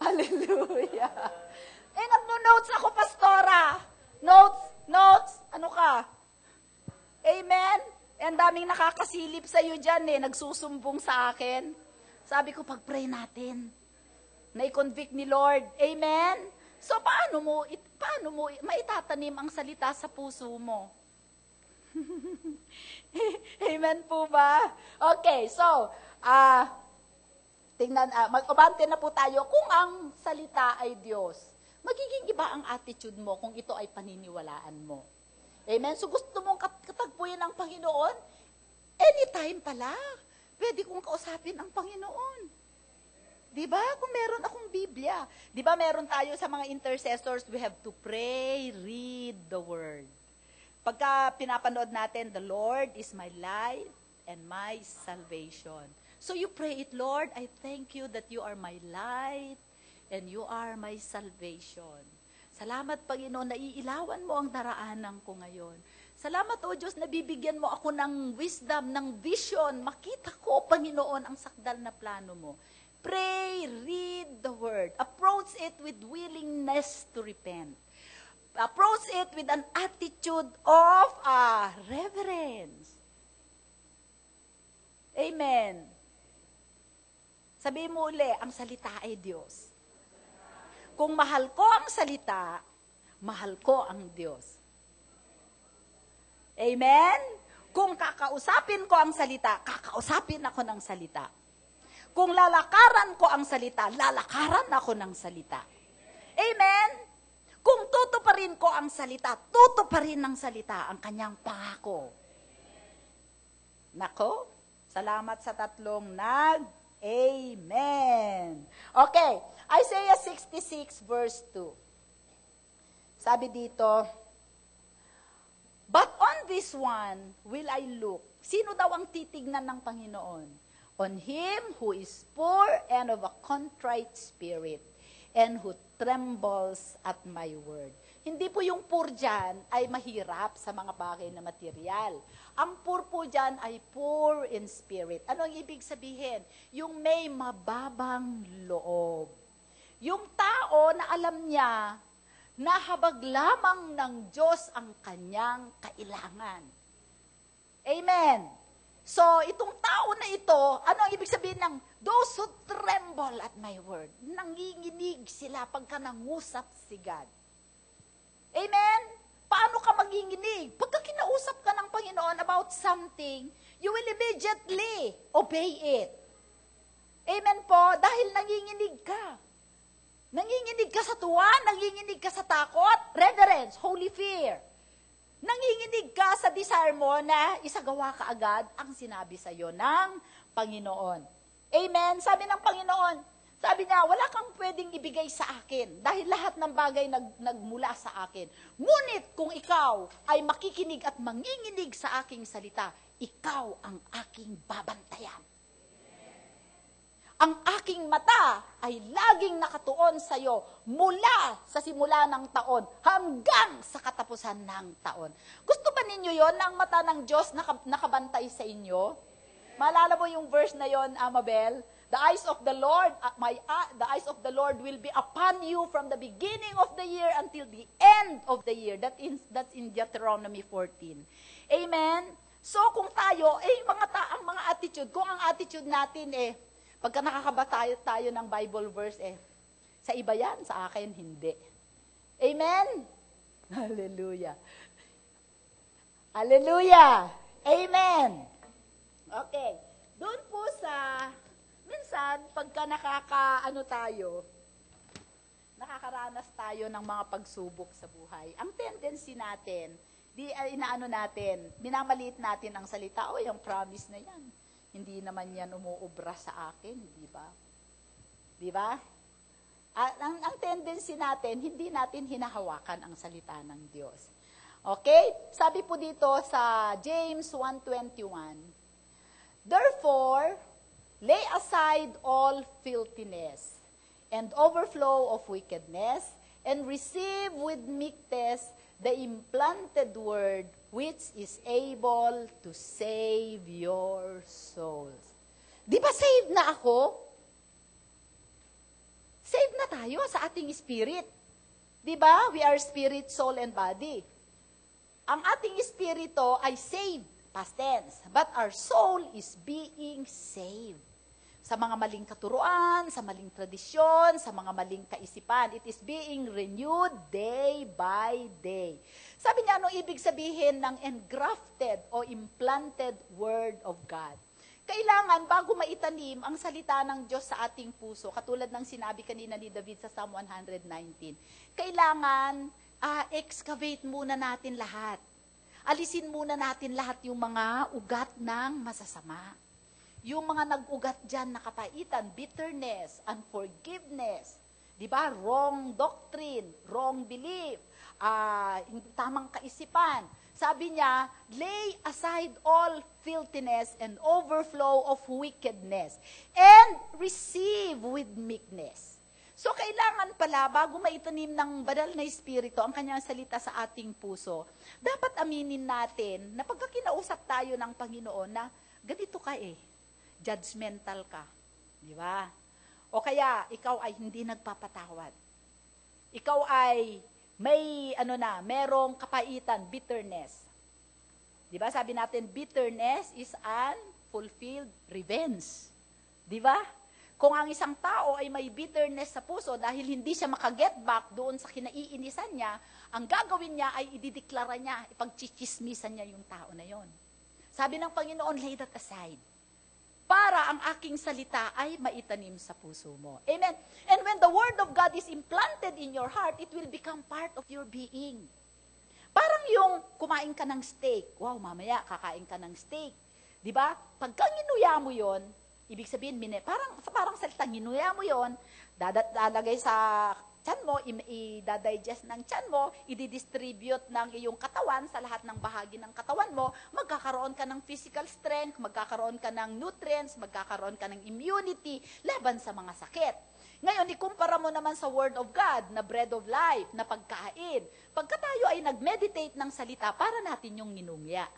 Hallelujah. Eh, nagno-notes ako, pastora. Notes. Ano ka? Amen? Eh, ang daming nakakasilip sa iyo dyan nagsusumbong sa akin. Sabi ko, pag-pray natin. Na-convict ni Lord. Amen? So, paano mo maitatanim ang salita sa puso mo? Amen po ba? Okay, so, mag-abante na po tayo kung ang salita ay Diyos. Magiging iba ang attitude mo kung ito ay paniniwalaan mo. Amen? So gusto mong katagpuin ang Panginoon? Anytime pala. Pwede kong kausapin ang Panginoon. Diba? Kung meron akong Biblia. Diba meron tayo sa mga intercessors, we have to pray, read the Word. Pagka pinapanood natin, the Lord is my light and my salvation. So you pray it, Lord, I thank you that you are my light and you are my salvation. Salamat, Panginoon, na iilawan mo ang daraanan ko ngayon. Salamat, O Diyos, na bibigyan mo ako ng wisdom, ng vision. Makita ko, Panginoon, ang sakdal na plano mo. Pray, read the Word. Approach it with willingness to repent. Approach it with an attitude of reverence. Amen. Sabihin mo uli, ang salita ay Diyos. Kung mahal ko ang salita, mahal ko ang Diyos. Amen? Kung kakausapin ko ang salita, kakausapin ako ng salita. Kung lalakaran ko ang salita, lalakaran ako ng salita. Amen? Kung tutuparin ko ang salita, tutuparin ng salita ang kanyang pangako. Nako, salamat sa tatlong Amen. Okay, Isaiah 66 verse 2. Sabi dito, but on this one will I look. Sino daw ang titignan ng Panginoon? On him who is poor and of a contrite spirit, and who trembles at my word. Hindi po yung poor dyan ay mahirap sa mga bagay na material. Ang poor po dyan ay poor in spirit. Ano ang ibig sabihin? Yung may mababang loob. Yung tao na alam niya na habag lamang ng Diyos ang kanyang kailangan. Amen. So, itong tao na ito, ano ang ibig sabihin ng those who tremble at my word? Nanginginig sila pagka nangusap si God. Amen? Paano ka manginginig? Pagka kinausap ka ng Panginoon about something, you will immediately obey it. Amen po? Dahil nanginginig ka. Nanginginig ka sa tuwa, nanginginig ka sa takot, reverence, holy fear. Nanginginig ka sa desire mo na isagawa ka agad ang sinabi sa iyo ng Panginoon. Amen? Sabi ng Panginoon, sabi niya, wala kang pwedeng ibigay sa akin dahil lahat ng bagay nagmula sa akin. Ngunit kung ikaw ay makikinig at manginginig sa aking salita, ikaw ang aking babantayan. Ang aking mata ay laging nakatuon sa iyo mula sa simula ng taon hanggang sa katapusan ng taon. Gusto ba ninyo yon na ang mata ng Diyos nakabantay sa inyo? Maalala mo yung verse na yon, Amabel? The eyes of the Lord, the eyes of the Lord will be upon you from the beginning of the year until the end of the year. That's in Deuteronomy 14. Amen? So kung tayo, ang mga attitude, kung ang attitude natin pagka nakakabata tayo ng Bible verse sa iba yan, sa akin hindi. Amen? Hallelujah. Hallelujah. Amen. Okay. Doon po sa minsan, pagka nakakaranas tayo ng mga pagsubok sa buhay, ang tendency natin, minamaliit natin ang salita, yung promise na yan. Hindi naman yan umuubra sa akin, di ba? Di ba? Ang tendency natin, hindi natin hinahawakan ang salita ng Diyos. Okay? Sabi po dito sa James 1:21, therefore, lay aside all filthiness and overflow of wickedness, and receive with meekness the implanted word, which is able to save your souls. Di ba save na ako? Save na tayo sa ating spirit. Di ba? We are spirit, soul, and body. Ang ating espiritu ay saved, past tense. But our soul is being saved. Sa mga maling katuruan, sa maling tradisyon, sa mga maling kaisipan. It is being renewed day by day. Sabi niya, anong ibig sabihin ng engrafted o implanted word of God? Kailangan, bago maitanim ang salita ng Diyos sa ating puso, katulad ng sinabi kanina ni David sa Psalm 119, kailangan excavate muna natin lahat. Alisin muna natin lahat yung mga ugat ng masasama. Yung mga nag-ugat dyan na kapaitan, bitterness, unforgiveness, di ba? Wrong doctrine, wrong belief, tamang kaisipan. Sabi niya, lay aside all filthiness and overflow of wickedness and receive with meekness. So, kailangan pala, bago maitanim ng banal na espiritu ang kanyang salita sa ating puso, dapat aminin natin na pagka kinausap tayo ng Panginoon na ganito ka judgmental ka. Di ba? O kaya, ikaw ay hindi nagpapatawad. Ikaw ay may, merong kapaitan, bitterness. Di ba? Sabi natin, bitterness is unfulfilled revenge. Di ba? Kung ang isang tao ay may bitterness sa puso dahil hindi siya makaget back doon sa kinaiinisan niya, ang gagawin niya ay idideklara niya, ipagchichismisan niya yung tao na yon. Sabi ng Panginoon, lay that aside. Para ang aking salita ay maitanim sa puso mo. Amen. And when the word of God is implanted in your heart, it will become part of your being. Parang yung kumain ka ng steak. Wow, mamaya kakain ka ng steak. Di ba? Pagka ginuya mo yon, ibig sabihin, parang salitang ginuya mo yon, dadalagay sa tiyan mo, i-digest ng tiyan mo, i-distribute ng iyong katawan sa lahat ng bahagi ng katawan mo, magkakaroon ka ng physical strength, magkakaroon ka ng nutrients, magkakaroon ka ng immunity laban sa mga sakit. Ngayon, ikumpara mo naman sa Word of God, na bread of life, na pagkain. Pagka tayo ay nag-meditate ng salita, para natin yung ninungya.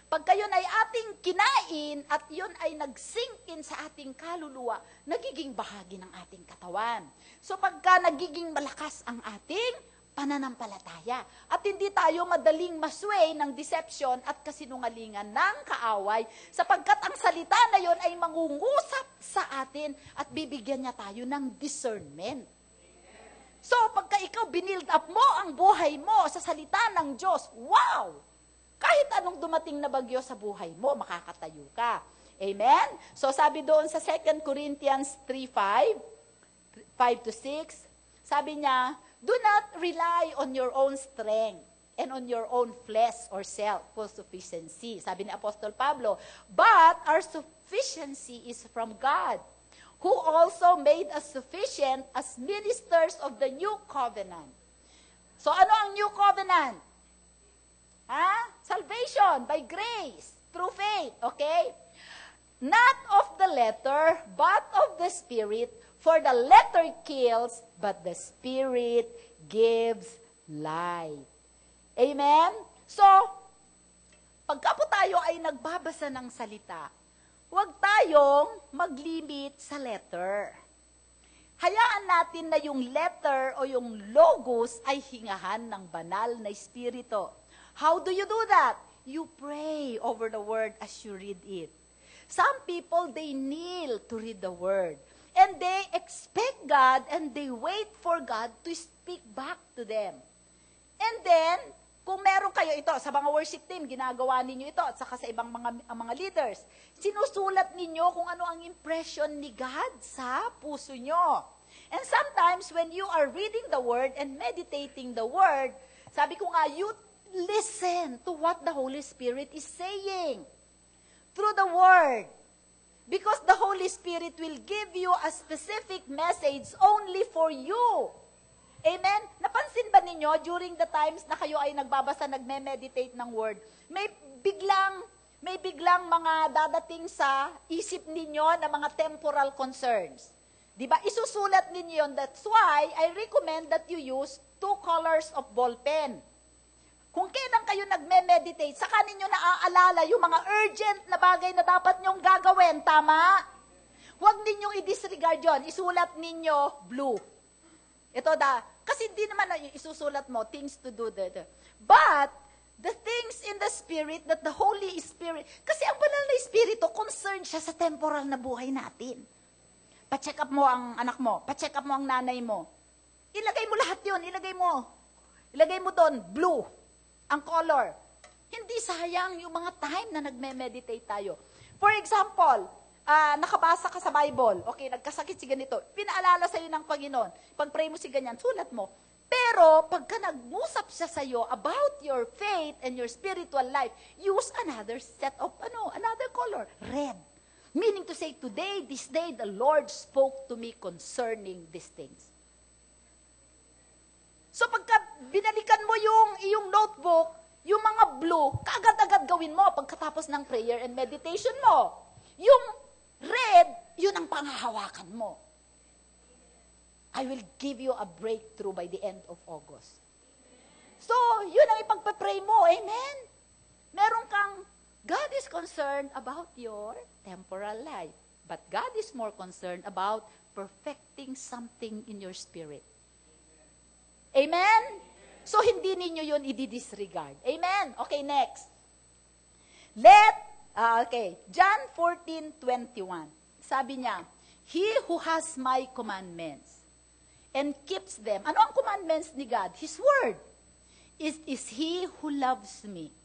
Pagka yun ay ating kinain at yun ay nag-sink in sa ating kaluluwa, nagiging bahagi ng ating katawan. So pagka nagiging malakas ang ating pananampalataya at hindi tayo madaling masway ng deception at kasinungalingan ng kaaway sapagkat ang salita na yon ay mangungusap sa atin at bibigyan niya tayo ng discernment. So pagka ikaw binild up mo ang buhay mo sa salita ng Diyos, wow! Kahit anong dumating na bagyo sa buhay mo, makakatayo ka. Amen? So sabi doon sa 2 Corinthians 3:5, 5-6, sabi niya, do not rely on your own strength and on your own flesh or self-sufficiency. Sabi ni Apostol Pablo, but our sufficiency is from God, who also made us sufficient as ministers of the new covenant. So ano ang new covenant? Salvation by grace, through faith, okay? Not of the letter, but of the Spirit, for the letter kills, but the Spirit gives life. Amen? So, pagka po tayo ay nagbabasa ng salita, huwag tayong mag-limit sa letter. Hayaan natin na yung letter o yung logos ay hingahan ng banal na Espiritu. How do you do that? You pray over the word as you read it. Some people, they kneel to read the word. And they expect God and they wait for God to speak back to them. And then, kung meron kayo ito, sa mga worship team, ginagawa ninyo ito, at saka sa ibang mga leaders, sinusulat ninyo kung ano ang impression ni God sa puso nyo. And sometimes, when you are reading the Word and meditating the Word, sabi ko nga, you listen to what the Holy Spirit is saying through the Word. Because the Holy Spirit will give you a specific message only for you. Amen? Napansin ba ninyo, during the times na kayo ay nagbabasa, nagme-meditate ng Word, may biglang mga dadating sa isip ninyo na mga temporal concerns. Diba? Isusulat ninyo yun. That's why I recommend that you use 2 colors of ball pen. Kung kailan kayo nagme-meditate, saka ninyo naaalala yung mga urgent na bagay na dapat nyong gagawin, tama? Huwag ninyong i-disregard yun. Isulat ninyo blue. Ito kasi hindi naman isusulat mo, things to do. But, the things in the Spirit that the Holy Spirit, kasi ang banal na Espiritu, concerned siya sa temporal na buhay natin. Pa-check up mo ang anak mo, pa-check up mo ang nanay mo. Ilagay mo lahat yun, ilagay mo doon, blue. Ang color. Hindi sayang yung mga time na nagme-meditate tayo. For example, nakabasa ka sa Bible. Okay, nagkasakit si ganito. Pinaalala sa'yo ng Panginoon. Pag-pray mo si ganyan, sulat mo. Pero, pagka nag-usap siya sa'yo about your faith and your spiritual life, use another set of, another color. Red. Meaning to say, today, this day, the Lord spoke to me concerning these things. So pagka binalikan mo yung iyong notebook, yung mga blue, kaagad-agad gawin mo pagkatapos ng prayer and meditation mo. Yung red, yun ang panghahawakan mo. I will give you a breakthrough by the end of August. So, yun ang ipagpapray mo. Amen? Meron kang, God is concerned about your temporal life. But God is more concerned about perfecting something in your spirit. Amen? So, hindi ninyo yun i-disregard. Amen? Okay, next. John 14:21. Sabi niya, He who has my commandments and keeps them. Ano ang commandments ni God? His word. Is he who loves me.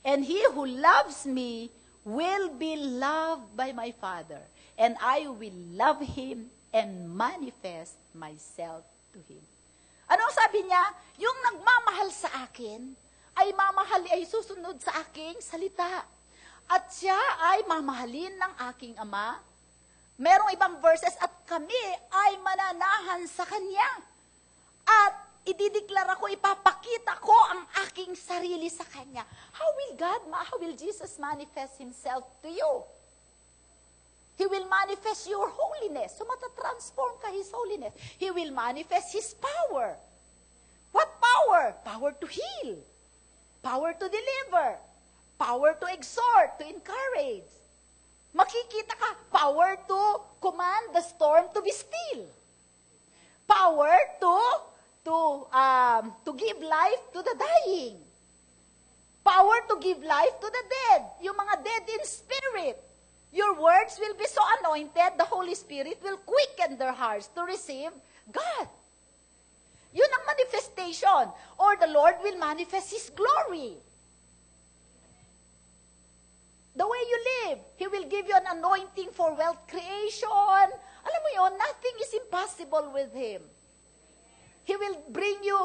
And he who loves me will be loved by my Father. And I will love him and manifest myself to him. Ano sabi niya? Yung nagmamahal sa akin, ay susunod sa aking salita. At siya ay mamahalin ng aking Ama. Merong ibang verses, at kami ay mananahan sa Kanya. At idideklara ko, ipapakita ko ang aking sarili sa Kanya. How will Jesus manifest Himself to you? He will manifest your holiness. So matatransform ka His holiness. He will manifest His power. What power? Power to heal. Power to deliver. Power to exhort, to encourage. Makikita ka, power to command the storm to be still. Power to give life to the dying. Power to give life to the dead. Yung mga dead in spirit. Your words will be so anointed, the Holy Spirit will quicken their hearts to receive God. Yun ang manifestation. Or the Lord will manifest His glory. The way you live, He will give you an anointing for wealth creation. Alam mo yun, nothing is impossible with Him. He will bring you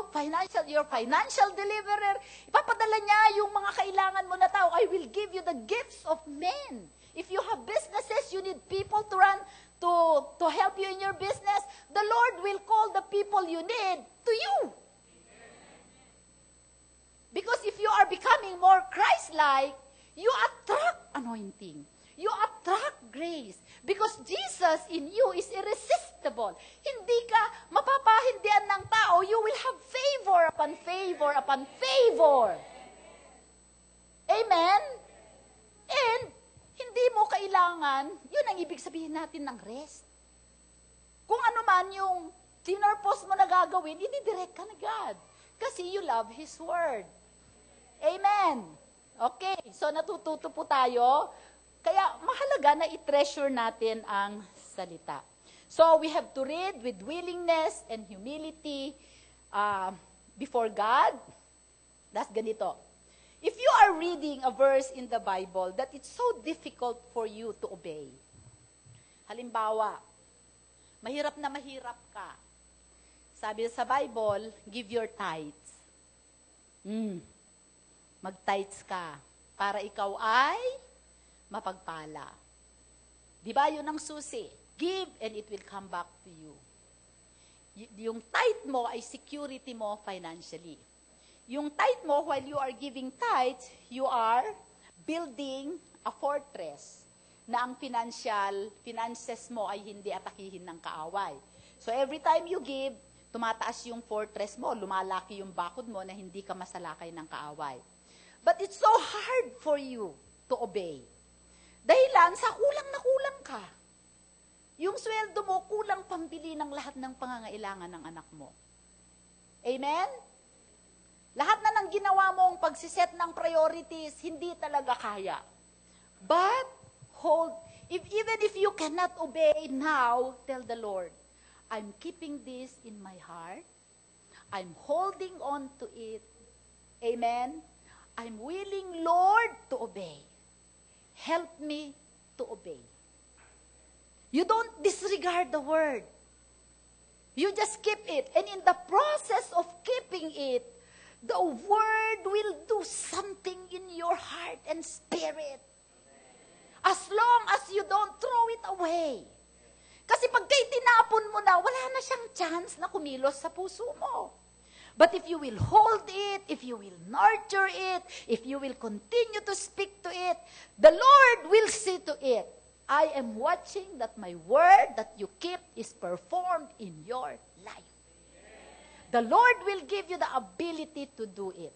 your financial deliverer. Ipapadala niya yung mga kailangan mo na tao. I will give you the gifts of men. If you have businesses, you need people to run, to help you in your business. The Lord will call the people you need to you. Because if you are becoming more Christ-like, you attract anointing. You attract grace. Because Jesus in you is irresistible. Hindi ka mapapahindihan ng tao. You will have favor upon favor upon favor. Amen? And, hindi mo kailangan, yun ang ibig sabihin natin ng rest. Kung ano man yung tinurpose mo na gagawin, ididirect ka na God. Kasi you love His Word. Amen? Okay, so natututo po tayo. Kaya mahalaga na i-treasure natin ang salita. So we have to read with willingness and humility before God. That's ganito. If you are reading a verse in the Bible that it's so difficult for you to obey. Halimbawa, mahirap na mahirap ka. Sabi sa Bible, give your tithes. Mag-tithes ka para ikaw ay mapagpala. Di ba yun ang susi? Give and it will come back to you. Yung tithe mo ay security mo financially. Yung tithe mo, while you are giving tithes, you are building a fortress na ang finances mo ay hindi atakihin ng kaaway. So every time you give, tumataas yung fortress mo, lumalaki yung bakod mo na hindi ka masalakay ng kaaway. But it's so hard for you to obey. Dahilan sa kulang na kulang ka. Yung sweldo mo, kulang pambili ng lahat ng pangangailangan ng anak mo. Amen? Lahat na ng ginawa mong pagsiset ng priorities, hindi talaga kaya. But, even if you cannot obey now, tell the Lord, I'm keeping this in my heart. I'm holding on to it. Amen? I'm willing, Lord, to obey. Help me to obey. You don't disregard the word. You just keep it. And in the process of keeping it, the word will do something in your heart and spirit. As long as you don't throw it away. Kasi pag kay tinapon mo na, wala na siyang chance na kumilos sa puso mo. But if you will hold it, if you will nurture it, if you will continue to speak to it, the Lord will see to it. I am watching that my word that you keep is performed in your life. The Lord will give you the ability to do it.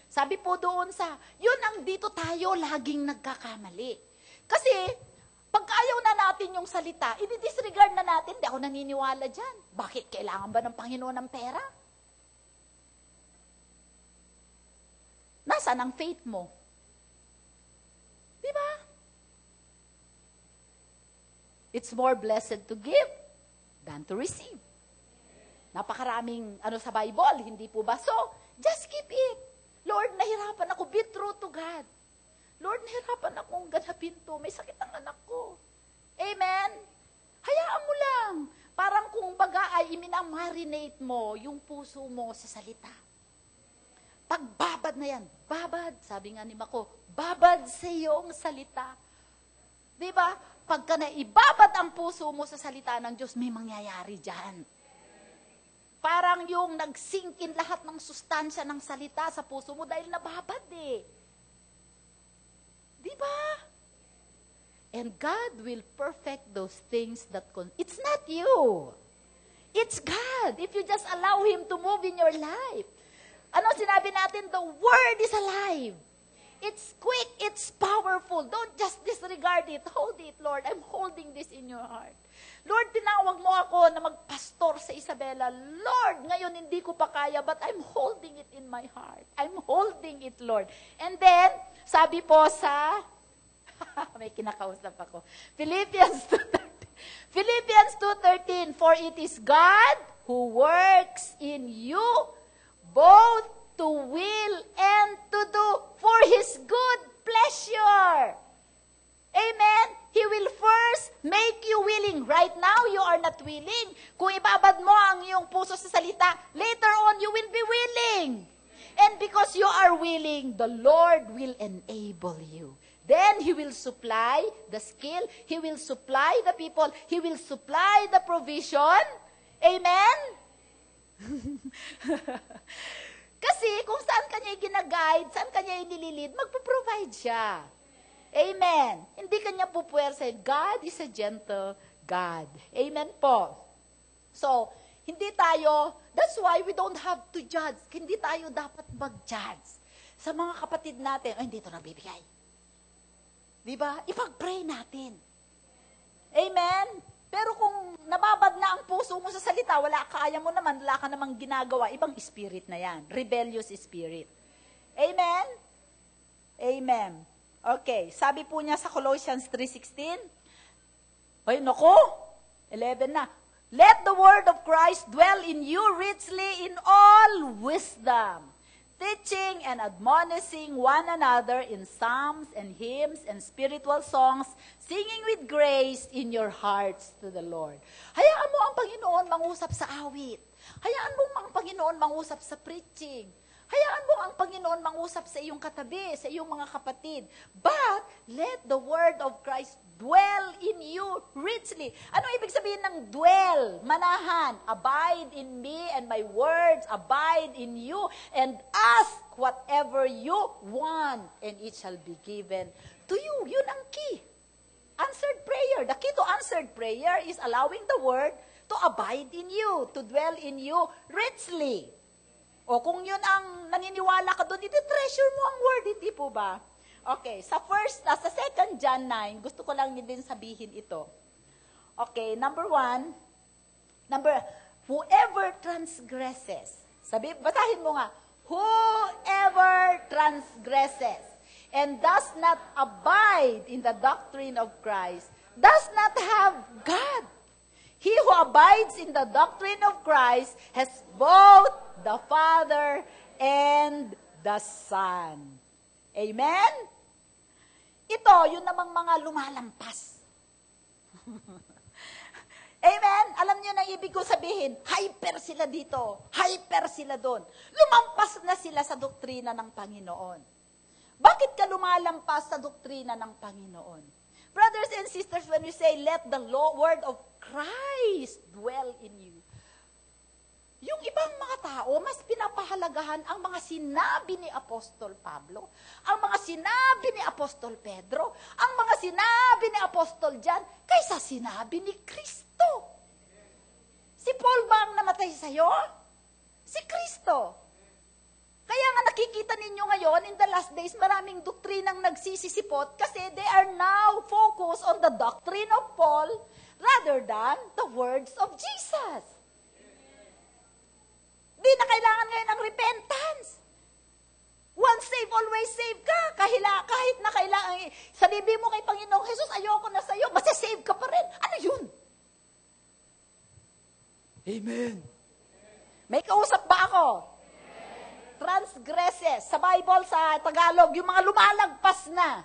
Sabi po doon yun ang dito tayo laging nagkakamali. Kasi, pag ayaw na natin yung salita, i-disregard na natin, di ako naniniwala dyan. Bakit kailangan ba ng Panginoon ng pera? Nasaan ang faith mo? Di ba? It's more blessed to give than to receive. Napakaraming sa Bible, hindi po ba? So, just keep it. Lord, nahirapan ako. Be true to God. Lord, nahirapan akong ganapin to. May sakit ang anak ko. Amen? Hayaan mo lang. Parang kung baga ay iminamarinate mo yung puso mo sa salita. Pagbabad na yan. Babad. Sabi nga ni Mako, babad sa iyong salita. Diba? Pagka naibabad ang puso mo sa salita ng Diyos, may mangyayari dyan. Parang yung nag-sink in lahat ng sustansya ng salita sa puso mo dahil nababad eh. Di ba? And God will perfect those things that it's not you. It's God. If you just allow Him to move in your life. Ano sinabi natin? The Word is alive. It's quick. It's powerful. Don't just disregard it. Hold it, Lord. I'm holding this in your heart. Lord, tinawag mo ako na magpastor sa Isabela. Lord, ngayon hindi ko pa kaya, but I'm holding it in my heart. I'm holding it, Lord. And then, sabi po sa, may kinakausap ako, Philippians 2:13, for it is God who works in you both to will and to do for His good pleasure. Amen? He will first make you willing. Right now, you are not willing. Kung ibabad mo ang iyong puso sa salita, later on, you will be willing. And because you are willing, the Lord will enable you. Then He will supply the skill. He will supply the people. He will supply the provision. Amen? Kasi kung saan kanya gina-guide, saan kanya inililid, magpo-provide siya. Amen. Hindi kanya pupuwersa. God is a gentle God. Amen po. So, hindi tayo, that's why we don't have to judge. Hindi tayo dapat mag-judge sa mga kapatid natin. Ay, hindi ito nabibigay. Diba? Ipag-pray natin. Amen? Pero kung nababad na ang puso mo sa salita, kaya mo naman, wala ka namang ginagawa, ibang spirit na yan. Rebellious spirit. Amen? Amen. Okay, sabi po niya sa Colossians 3:16, ay, naku, 11 na. Let the word of Christ dwell in you richly in all wisdom, teaching and admonishing one another in psalms and hymns and spiritual songs, singing with grace in your hearts to the Lord. Hayaan mo ang Panginoon mangusap sa awit. Hayaan mo ang Panginoon mangusap sa preaching. Hayaan mo ang Panginoon mangusap sa iyong katabi, sa iyong mga kapatid. But, let the word of Christ dwell in you richly. Ano ibig sabihin ng dwell? Manahan. Abide in me and my words abide in you. And ask whatever you want and it shall be given to you. Yun ang key. Answered prayer. The key to answered prayer is allowing the word to abide in you, to dwell in you richly. O kung yun ang naniniwala ka doon, iti-treasure mo ang word, hindi po ba? Okay, sa 2 John 9, gusto ko lang din sabihin ito. Okay, whoever transgresses. Basahin mo nga, whoever transgresses and does not abide in the doctrine of Christ does not have God. He who abides in the doctrine of Christ has both the Father and the Son. Amen? Ito, yun namang mga lumalampas. Amen? Alam niyo na ibig ko sabihin, hyper sila dito, hyper sila doon. Lumampas na sila sa doktrina ng Panginoon. Bakit ka lumalampas sa doktrina ng Panginoon? Brothers and sisters, when we say, let the word of Christ dwell in you, yung ibang mga tao, mas pinapahalagahan ang mga sinabi ni Apostol Pablo, ang mga sinabi ni Apostol Pedro, ang mga sinabi ni Apostol John, kaysa sinabi ni Kristo. Si Paul ba ang namatay sa'yo? Si Kristo. Kaya nga nakikita ninyo ngayon, in the last days, maraming doktrinang nagsisisipot kasi they are now focused on the doctrine of Paul rather than the words of Jesus. Di na kailangan ngayon ng repentance. Once saved, always saved ka. Kahit na kailangan, sabihin mo kay Panginoong Jesus, ayoko na sa'yo, basta save ka pa rin. Ano yun? Amen. May kausap ba ako? Transgresses. Sa Bible, sa Tagalog, yung mga lumalagpas na.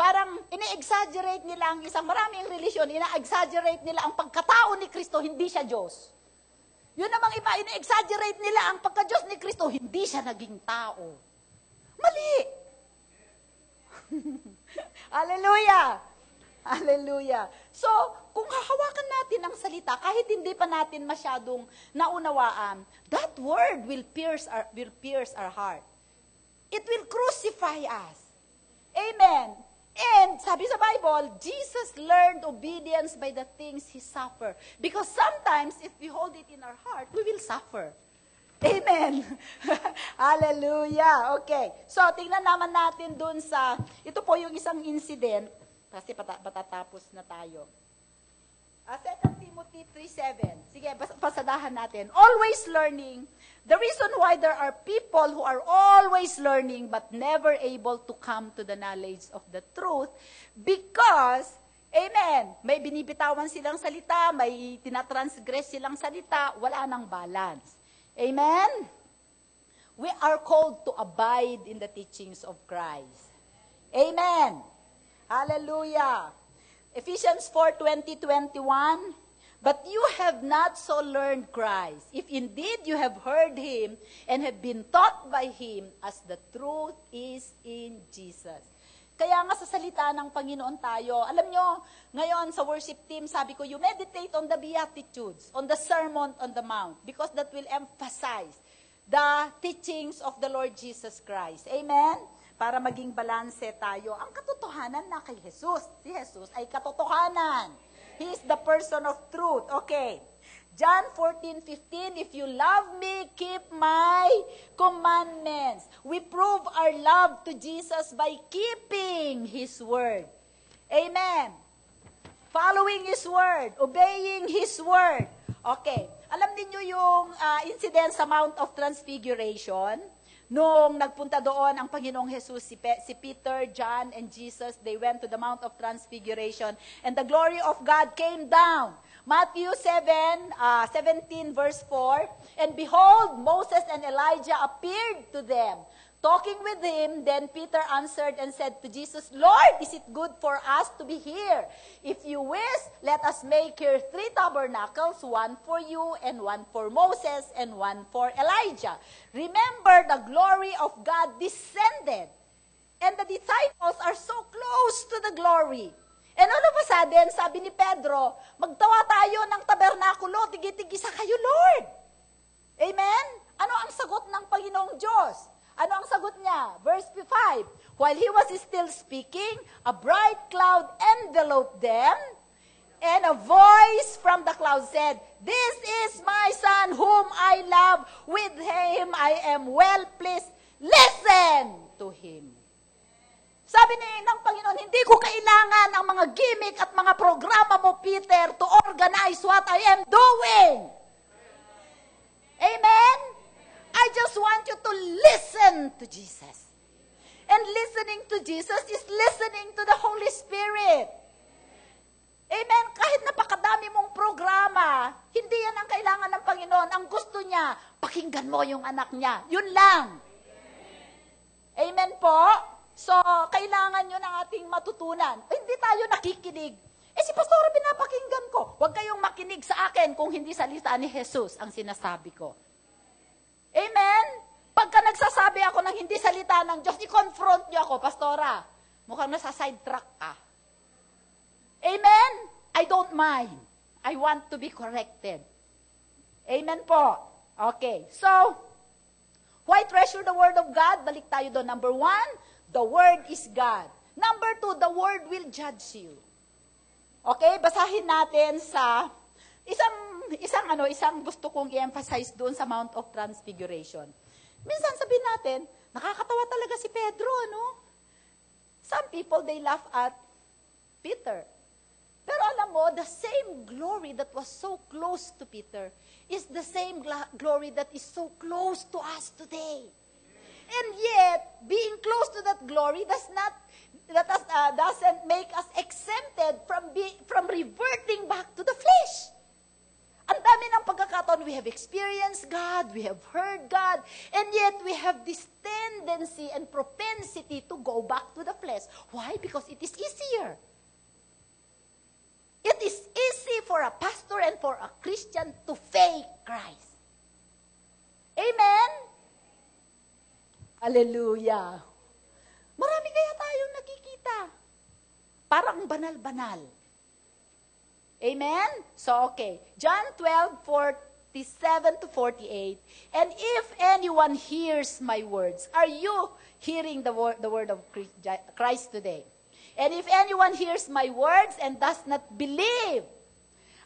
Parang ine-exaggerate nila ang isang maraming relisyon, ina-exaggerate nila ang pagkatao ni Kristo, hindi siya Diyos. Yun namang iba, ina-exaggerate nila ang pagka-Diyos ni Kristo, hindi siya naging tao. Mali! Hallelujah! Hallelujah! So, kung hahawakan natin ang ng salita, kahit hindi pa natin masyadong naunawaan, that word will pierce our heart. It will crucify us. Amen. And sabi sa Bible, Jesus learned obedience by the things He suffered. Because sometimes, if we hold it in our heart, we will suffer. Amen. Hallelujah. Okay. So, tingnan naman natin dun sa, ito po yung isang incident, kasi patatapos na tayo. 2 Timothy 3:7. Sige, pasadahan natin. Always learning. The reason why there are people who are always learning but never able to come to the knowledge of the truth because, amen, may binibitawan silang salita, may tinatransgress silang salita, wala nang balance. Amen? We are called to abide in the teachings of Christ. Amen. Hallelujah. Ephesians 4:20-21, but you have not so learned Christ, if indeed you have heard Him and have been taught by Him as the truth is in Jesus. Kaya nga sa salita ng Panginoon tayo, alam nyo, ngayon sa worship team, sabi ko, you meditate on the Beatitudes, on the Sermon on the Mount, because that will emphasize the teachings of the Lord Jesus Christ. Amen? Para maging balanse tayo. Ang katotohanan na kay Jesus. Si Jesus ay katotohanan. He is the person of truth. Okay. John 14:15, if you love me, keep my commandments. We prove our love to Jesus by keeping His word. Amen. Following His word. Obeying His word. Okay. Alam niyo yung incident sa Mount of Transfiguration? Nung nagpunta doon ang Panginoong Jesus, si Peter, John, and Jesus, they went to the Mount of Transfiguration, and the glory of God came down. Matthew 17, verse 4, and behold, Moses and Elijah appeared to them, talking with him. Then Peter answered and said to Jesus, Lord, is it good for us to be here? If you wish, let us make here 3 tabernacles, one for you, and one for Moses, and one for Elijah. Remember, the glory of God descended, and the disciples are so close to the glory. And all of a sudden, sabi ni Pedro, magtawa tayo ng tabernakulo, tigi-tigisa kayo, Lord. Amen? Ano ang sagot ng Panginoong Diyos? Ano ang sagot niya? Verse 5, while he was still speaking, a bright cloud enveloped them, and a voice from the cloud said, This is my son whom I love, with him I am well pleased. Listen to him. Sabi ng Panginoon, hindi ko kailangan ang mga gimmick at mga programa mo, Peter, to organize what I am doing. Amen? I just want you to listen to Jesus. And listening to Jesus is listening to the Holy Spirit. Amen? Kahit napakadami mong programa, hindi yan ang kailangan ng Panginoon. Ang gusto niya, pakinggan mo yung anak niya. Yun lang. Amen po? So, kailangan yun ang ating matutunan. Hindi tayo nakikinig. Si Pastora, pinapakinggan ko. Huwag kayong makinig sa akin kung hindi salita ni Jesus ang sinasabi ko. Amen? Pagka nagsasabi ako ng hindi salita ng Diyos, i-confront niyo ako, Pastora. Mukhang nasa-sidetrack ka. Amen? I don't mind. I want to be corrected. Amen po. Okay. So, why treasure the Word of God? Balik tayo doon. Number 1, the Word is God. Number 2, the Word will judge you. Okay? Basahin natin sa isang gusto kong i-emphasize doon sa Mount of Transfiguration. Minsan sabihin natin, nakakatawa talaga si Pedro, ano? Some people, they laugh at Peter. Pero alam mo, the same glory that was so close to Peter is the same glory that is so close to us today. And yet, being close to that glory doesn't make us exempted from reverting back to the flesh. Ang dami ng pagkakataon, we have experienced God, we have heard God, and yet we have this tendency and propensity to go back to the flesh. Why? Because it is easier. It is easy for a pastor and for a Christian to fake Christ. Amen? Hallelujah. Marami kaya tayong nakikita. Parang banal-banal. Amen? So, okay. John 12:47 to 48. And if anyone hears my words, are you hearing the word of Christ today? And if anyone hears my words and does not believe,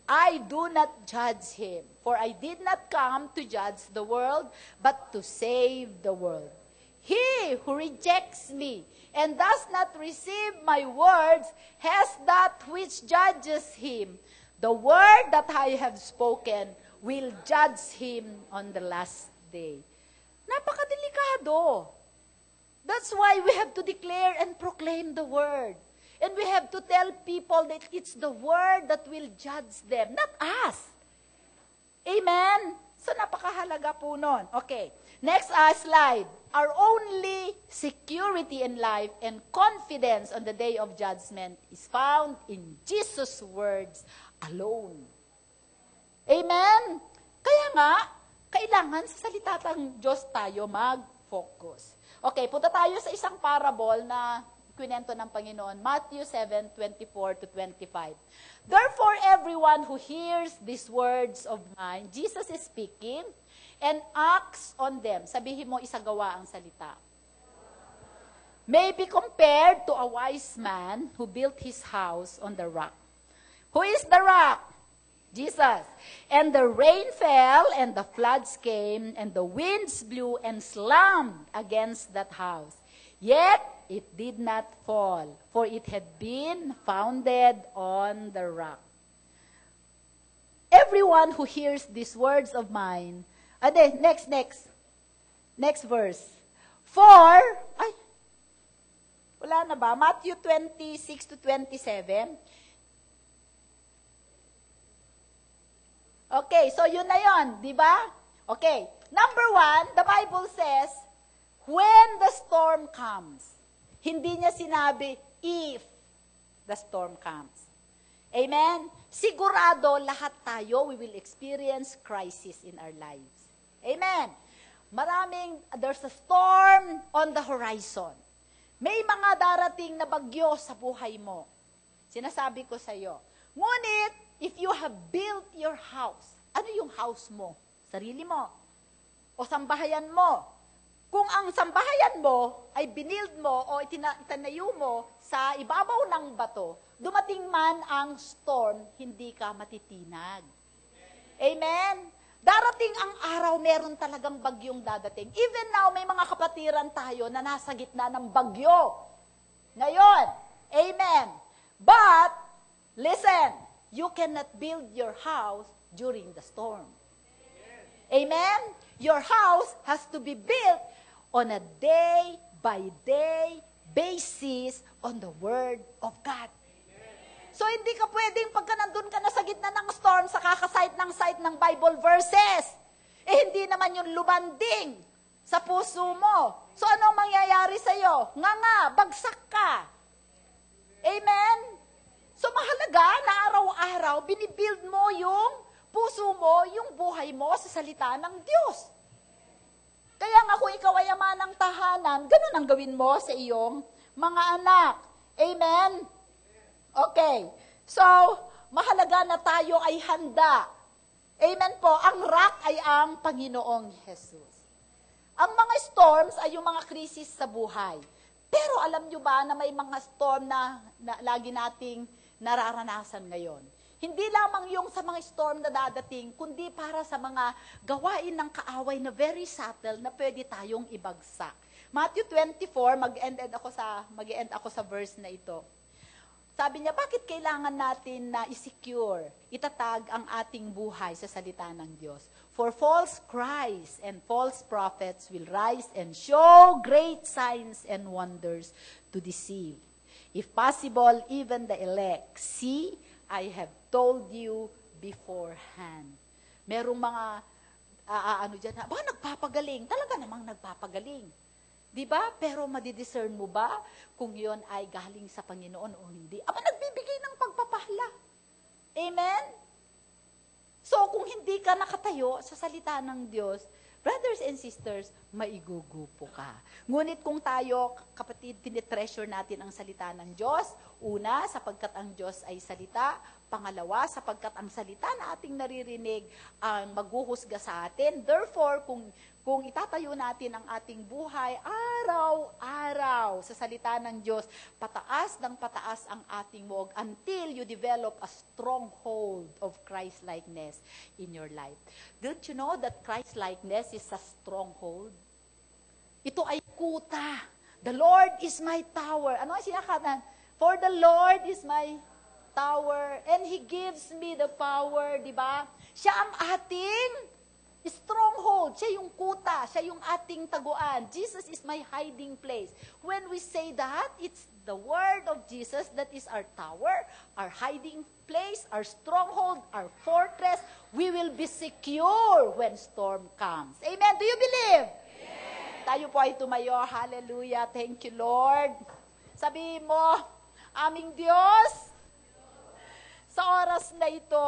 I do not judge him. For I did not come to judge the world, but to save the world. He who rejects me and does not receive my words has that which judges him. The word that I have spoken will judge him on the last day. Napakadelikado. That's why we have to declare and proclaim the word. And we have to tell people that it's the word that will judge them, not us. Amen? So napakahalaga po nun. Okay. Next slide. Our only security in life and confidence on the day of judgment is found in Jesus' words alone. Amen? Kaya nga, kailangan sa salita ng Diyos tayo mag-focus. Okay, punta tayo sa isang parable na kwento ng Panginoon, Matthew 7:24 to 25. Therefore, everyone who hears these words of mine, Jesus is speaking, and acts on them, sabihin mo, isagawa ang salita, may be compared to a wise man who built his house on the rock. Who is the rock? Jesus. And the rain fell, and the floods came, and the winds blew and slammed against that house. Yet it did not fall, for it had been founded on the rock. Everyone who hears these words of mine, next verse. Wala na ba? Matthew 26 to 27. Okay, so yun na yun, di ba? Okay, number 1, the Bible says, when the storm comes, hindi niya sinabi, if the storm comes. Amen? Sigurado, lahat tayo, we will experience crisis in our lives. Amen? There's a storm on the horizon. May mga darating na bagyo sa buhay mo. Sinasabi ko sa iyo. Ngunit, if you have built your house, ano yung house mo? Sarili mo. O sambahayan mo. Kung ang sambahayan mo ay binild mo o itinayo mo sa ibabaw ng bato, dumating man ang storm, hindi ka matitinag. Amen? Darating ang araw, meron talagang bagyong dadating. Even now, may mga kapatiran tayo na nasa gitna ng bagyo. Ngayon, amen. But, listen, you cannot build your house during the storm. Amen? Your house has to be built on a day-by-day basis on the Word of God. So, hindi ka pwedeng pagka nandun ka na sa gitna ng storm, sa kakasite ng Bible verses. Hindi naman yung lumanding sa puso mo. So, anong mangyayari sa'yo? Nga, bagsak ka. Amen? So, mahalaga na araw-araw, binibuild mo yung puso mo, yung buhay mo sa salita ng Diyos. Kaya nga kung ikaw ay ama ng tahanan, ganun ang gawin mo sa iyong mga anak. Amen? Okay. So, mahalaga na tayo ay handa. Amen po. Ang rock ay ang Panginoong Jesus. Ang mga storms ay yung mga krisis sa buhay. Pero alam nyo ba na may mga storm na lagi nating nararanasan ngayon? Hindi lamang yung sa mga storm na dadating, kundi para sa mga gawain ng kaaway na very subtle na pwede tayong ibagsak. Matthew 24, mag-end ako sa verse na ito. Sabi niya, bakit kailangan natin na i-secure, itatag ang ating buhay sa salita ng Diyos? For false Christs and false prophets will rise and show great signs and wonders to deceive. If possible, even the elect. See, I have told you beforehand. Merong mga, nagpapagaling. Talaga namang nagpapagaling. Diba? Pero madidiscern mo ba kung yon ay galing sa Panginoon o hindi? Nagbibigay ng pagpapahla. Amen? So, kung hindi ka nakatayo sa salita ng Diyos, brothers and sisters, maigugupo ka. Ngunit kung tayo, kapatid, tinitreasure natin ang salita ng Diyos, Una, sapagkat ang Diyos ay salita. Pangalawa, sapagkat ang salita na ating naririnig ang maghuhusga sa atin. Therefore, kung itatayo natin ang ating buhay araw-araw sa salita ng Diyos, pataas ng pataas ang ating wog until you develop a stronghold of Christ-likeness in your life. Don't you know that Christ-likeness is a stronghold? Ito ay kuta. The Lord is my tower. Ano ang sinakatan? For the Lord is my tower and He gives me the power, di ba? Siya ang ating stronghold. Siya yung kuta. Siya yung ating taguan. Jesus is my hiding place. When we say that, it's the word of Jesus that is our tower, our hiding place, our stronghold, our fortress. We will be secure when storm comes. Amen. Do you believe? Yes. Tayo po ay tumayo. Hallelujah. Thank you, Lord. Sabihin mo, aming Diyos, sa oras na ito,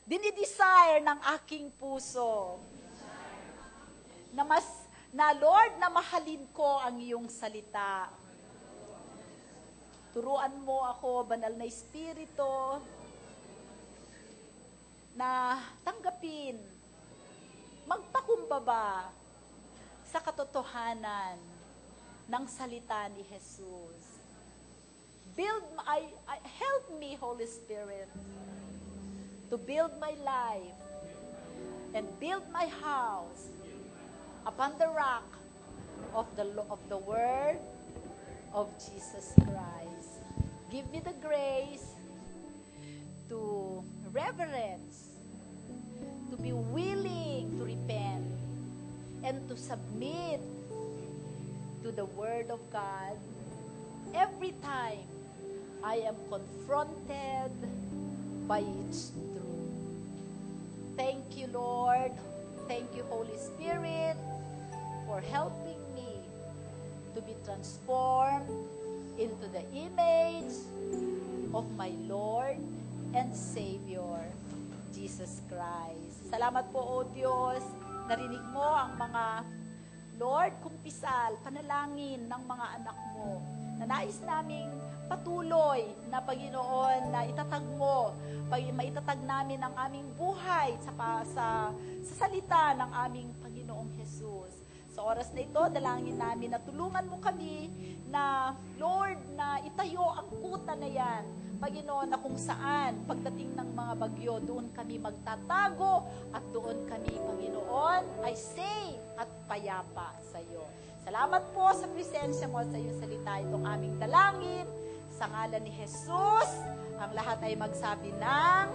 dinidesire ng aking puso na Lord, na mahalin ko ang iyong salita. Turuan mo ako, banal na Espiritu, na tanggapin, magpakumbaba sa katotohanan ng salita ni Jesus. Help me, Holy Spirit, to build my life and build my house upon the rock of the word of Jesus Christ. Give me the grace to reverence, to be willing to repent, and to submit to the word of God every time I am confronted by its truth. Thank you, Lord. Thank you, Holy Spirit, for helping me to be transformed into the image of my Lord and Savior, Jesus Christ. Salamat po, O Diyos. Narinig mo ang mga, Lord, kumpisal, panalangin ng mga anak mo na nais naming patuloy na, Panginoon, na itatag mo, maitatag namin ang aming buhay sa salita ng aming Panginoong Jesus. Sa oras na ito, dalangin namin na tulungan mo kami na, Lord, na itayo ang kuta na yan, Panginoon, na kung saan pagdating ng mga bagyo, doon kami magtatago at doon kami, Panginoon, ay safe at payapa sa iyo. Salamat po sa presensya mo sa iyong salita, itong aming dalangin. Sa ngalan ni Jesus, ang lahat ay magsabi ng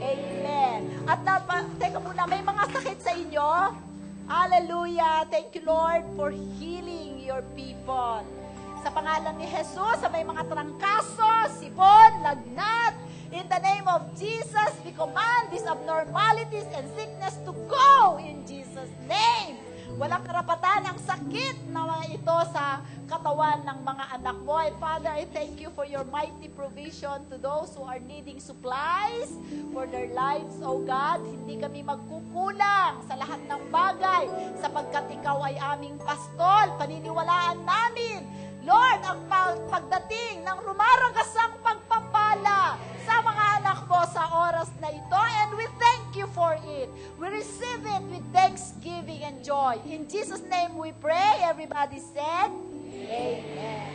Amen. At teka muna, may mga sakit sa inyo? Hallelujah. Thank you, Lord, for healing your people. Sa pangalan ni Jesus, sa may mga trangkaso, sipon, lagnat, in the name of Jesus, we command these abnormalities and sickness to go in Jesus' name. Walang karapatan ang sakit na mga ito sa katawan ng mga anak mo. And Father, I thank you for your mighty provision to those who are needing supplies for their lives, O God. Hindi kami magkukulang sa lahat ng bagay sapagkat ikaw ay aming pastol. Paniniwalaan namin, Lord, ang pagdating ng rumaragasang pagpapala sa mga anak mo sa oras na ito. And we thank you for it. We receive it with thanksgiving and joy. In Jesus' name we pray. Everybody said, Amen.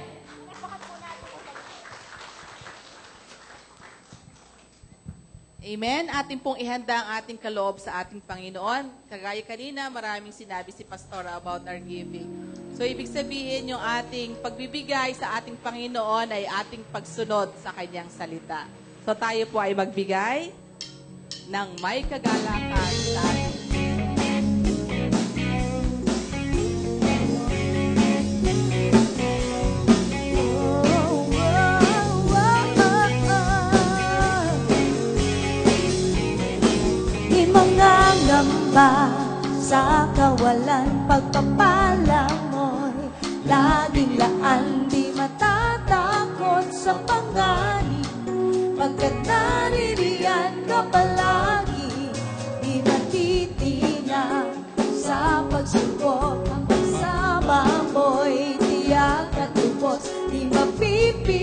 Amen. Ating pong ihanda ang ating kaloob sa ating Panginoon. Kagaya kanina, maraming sinabi si Pastora about our giving. So, ibig sabihin yung ating pagbibigay sa ating Panginoon ay ating pagsunod sa Kanyang salita. So, tayo po ay magbigay ng may kagalakan sa ating Mangangamba sa kawalan, pagpapala mo'y laging laan, di matatakot sa panganib, pagkat naririyan ka palagi, di matitinag sa pagsubok, ang pagsama mo'y tiyak at lubos, di mapipili.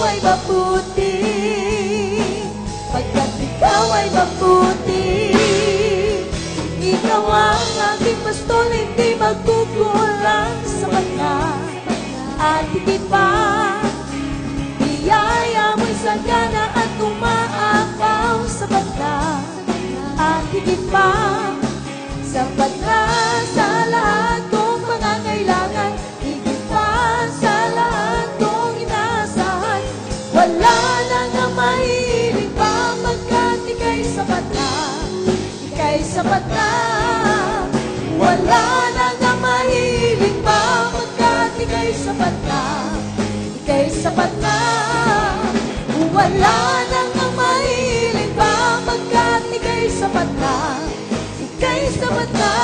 ay mabuti, pagkat ikaw ay mabuti. Ikaw ang aking pastol, hindi magkukulang sa kanya. At higit pa, biyaya mo'y sagana at umaapaw sa banda. At higit pa, sapat na sa lahat kong pangangailangan. Higit pa sa lahat kong inaasahan. Wala na nga mahiling pa, pagkat ika'y sapat na. Ika'y sapat na. Wala na nga mahiling pa, pagkat ika'y sapat na. Ika'y sapat na. Wala na nga mahiling pa, pagkat ika'y sapat na. Ika'y sapat na.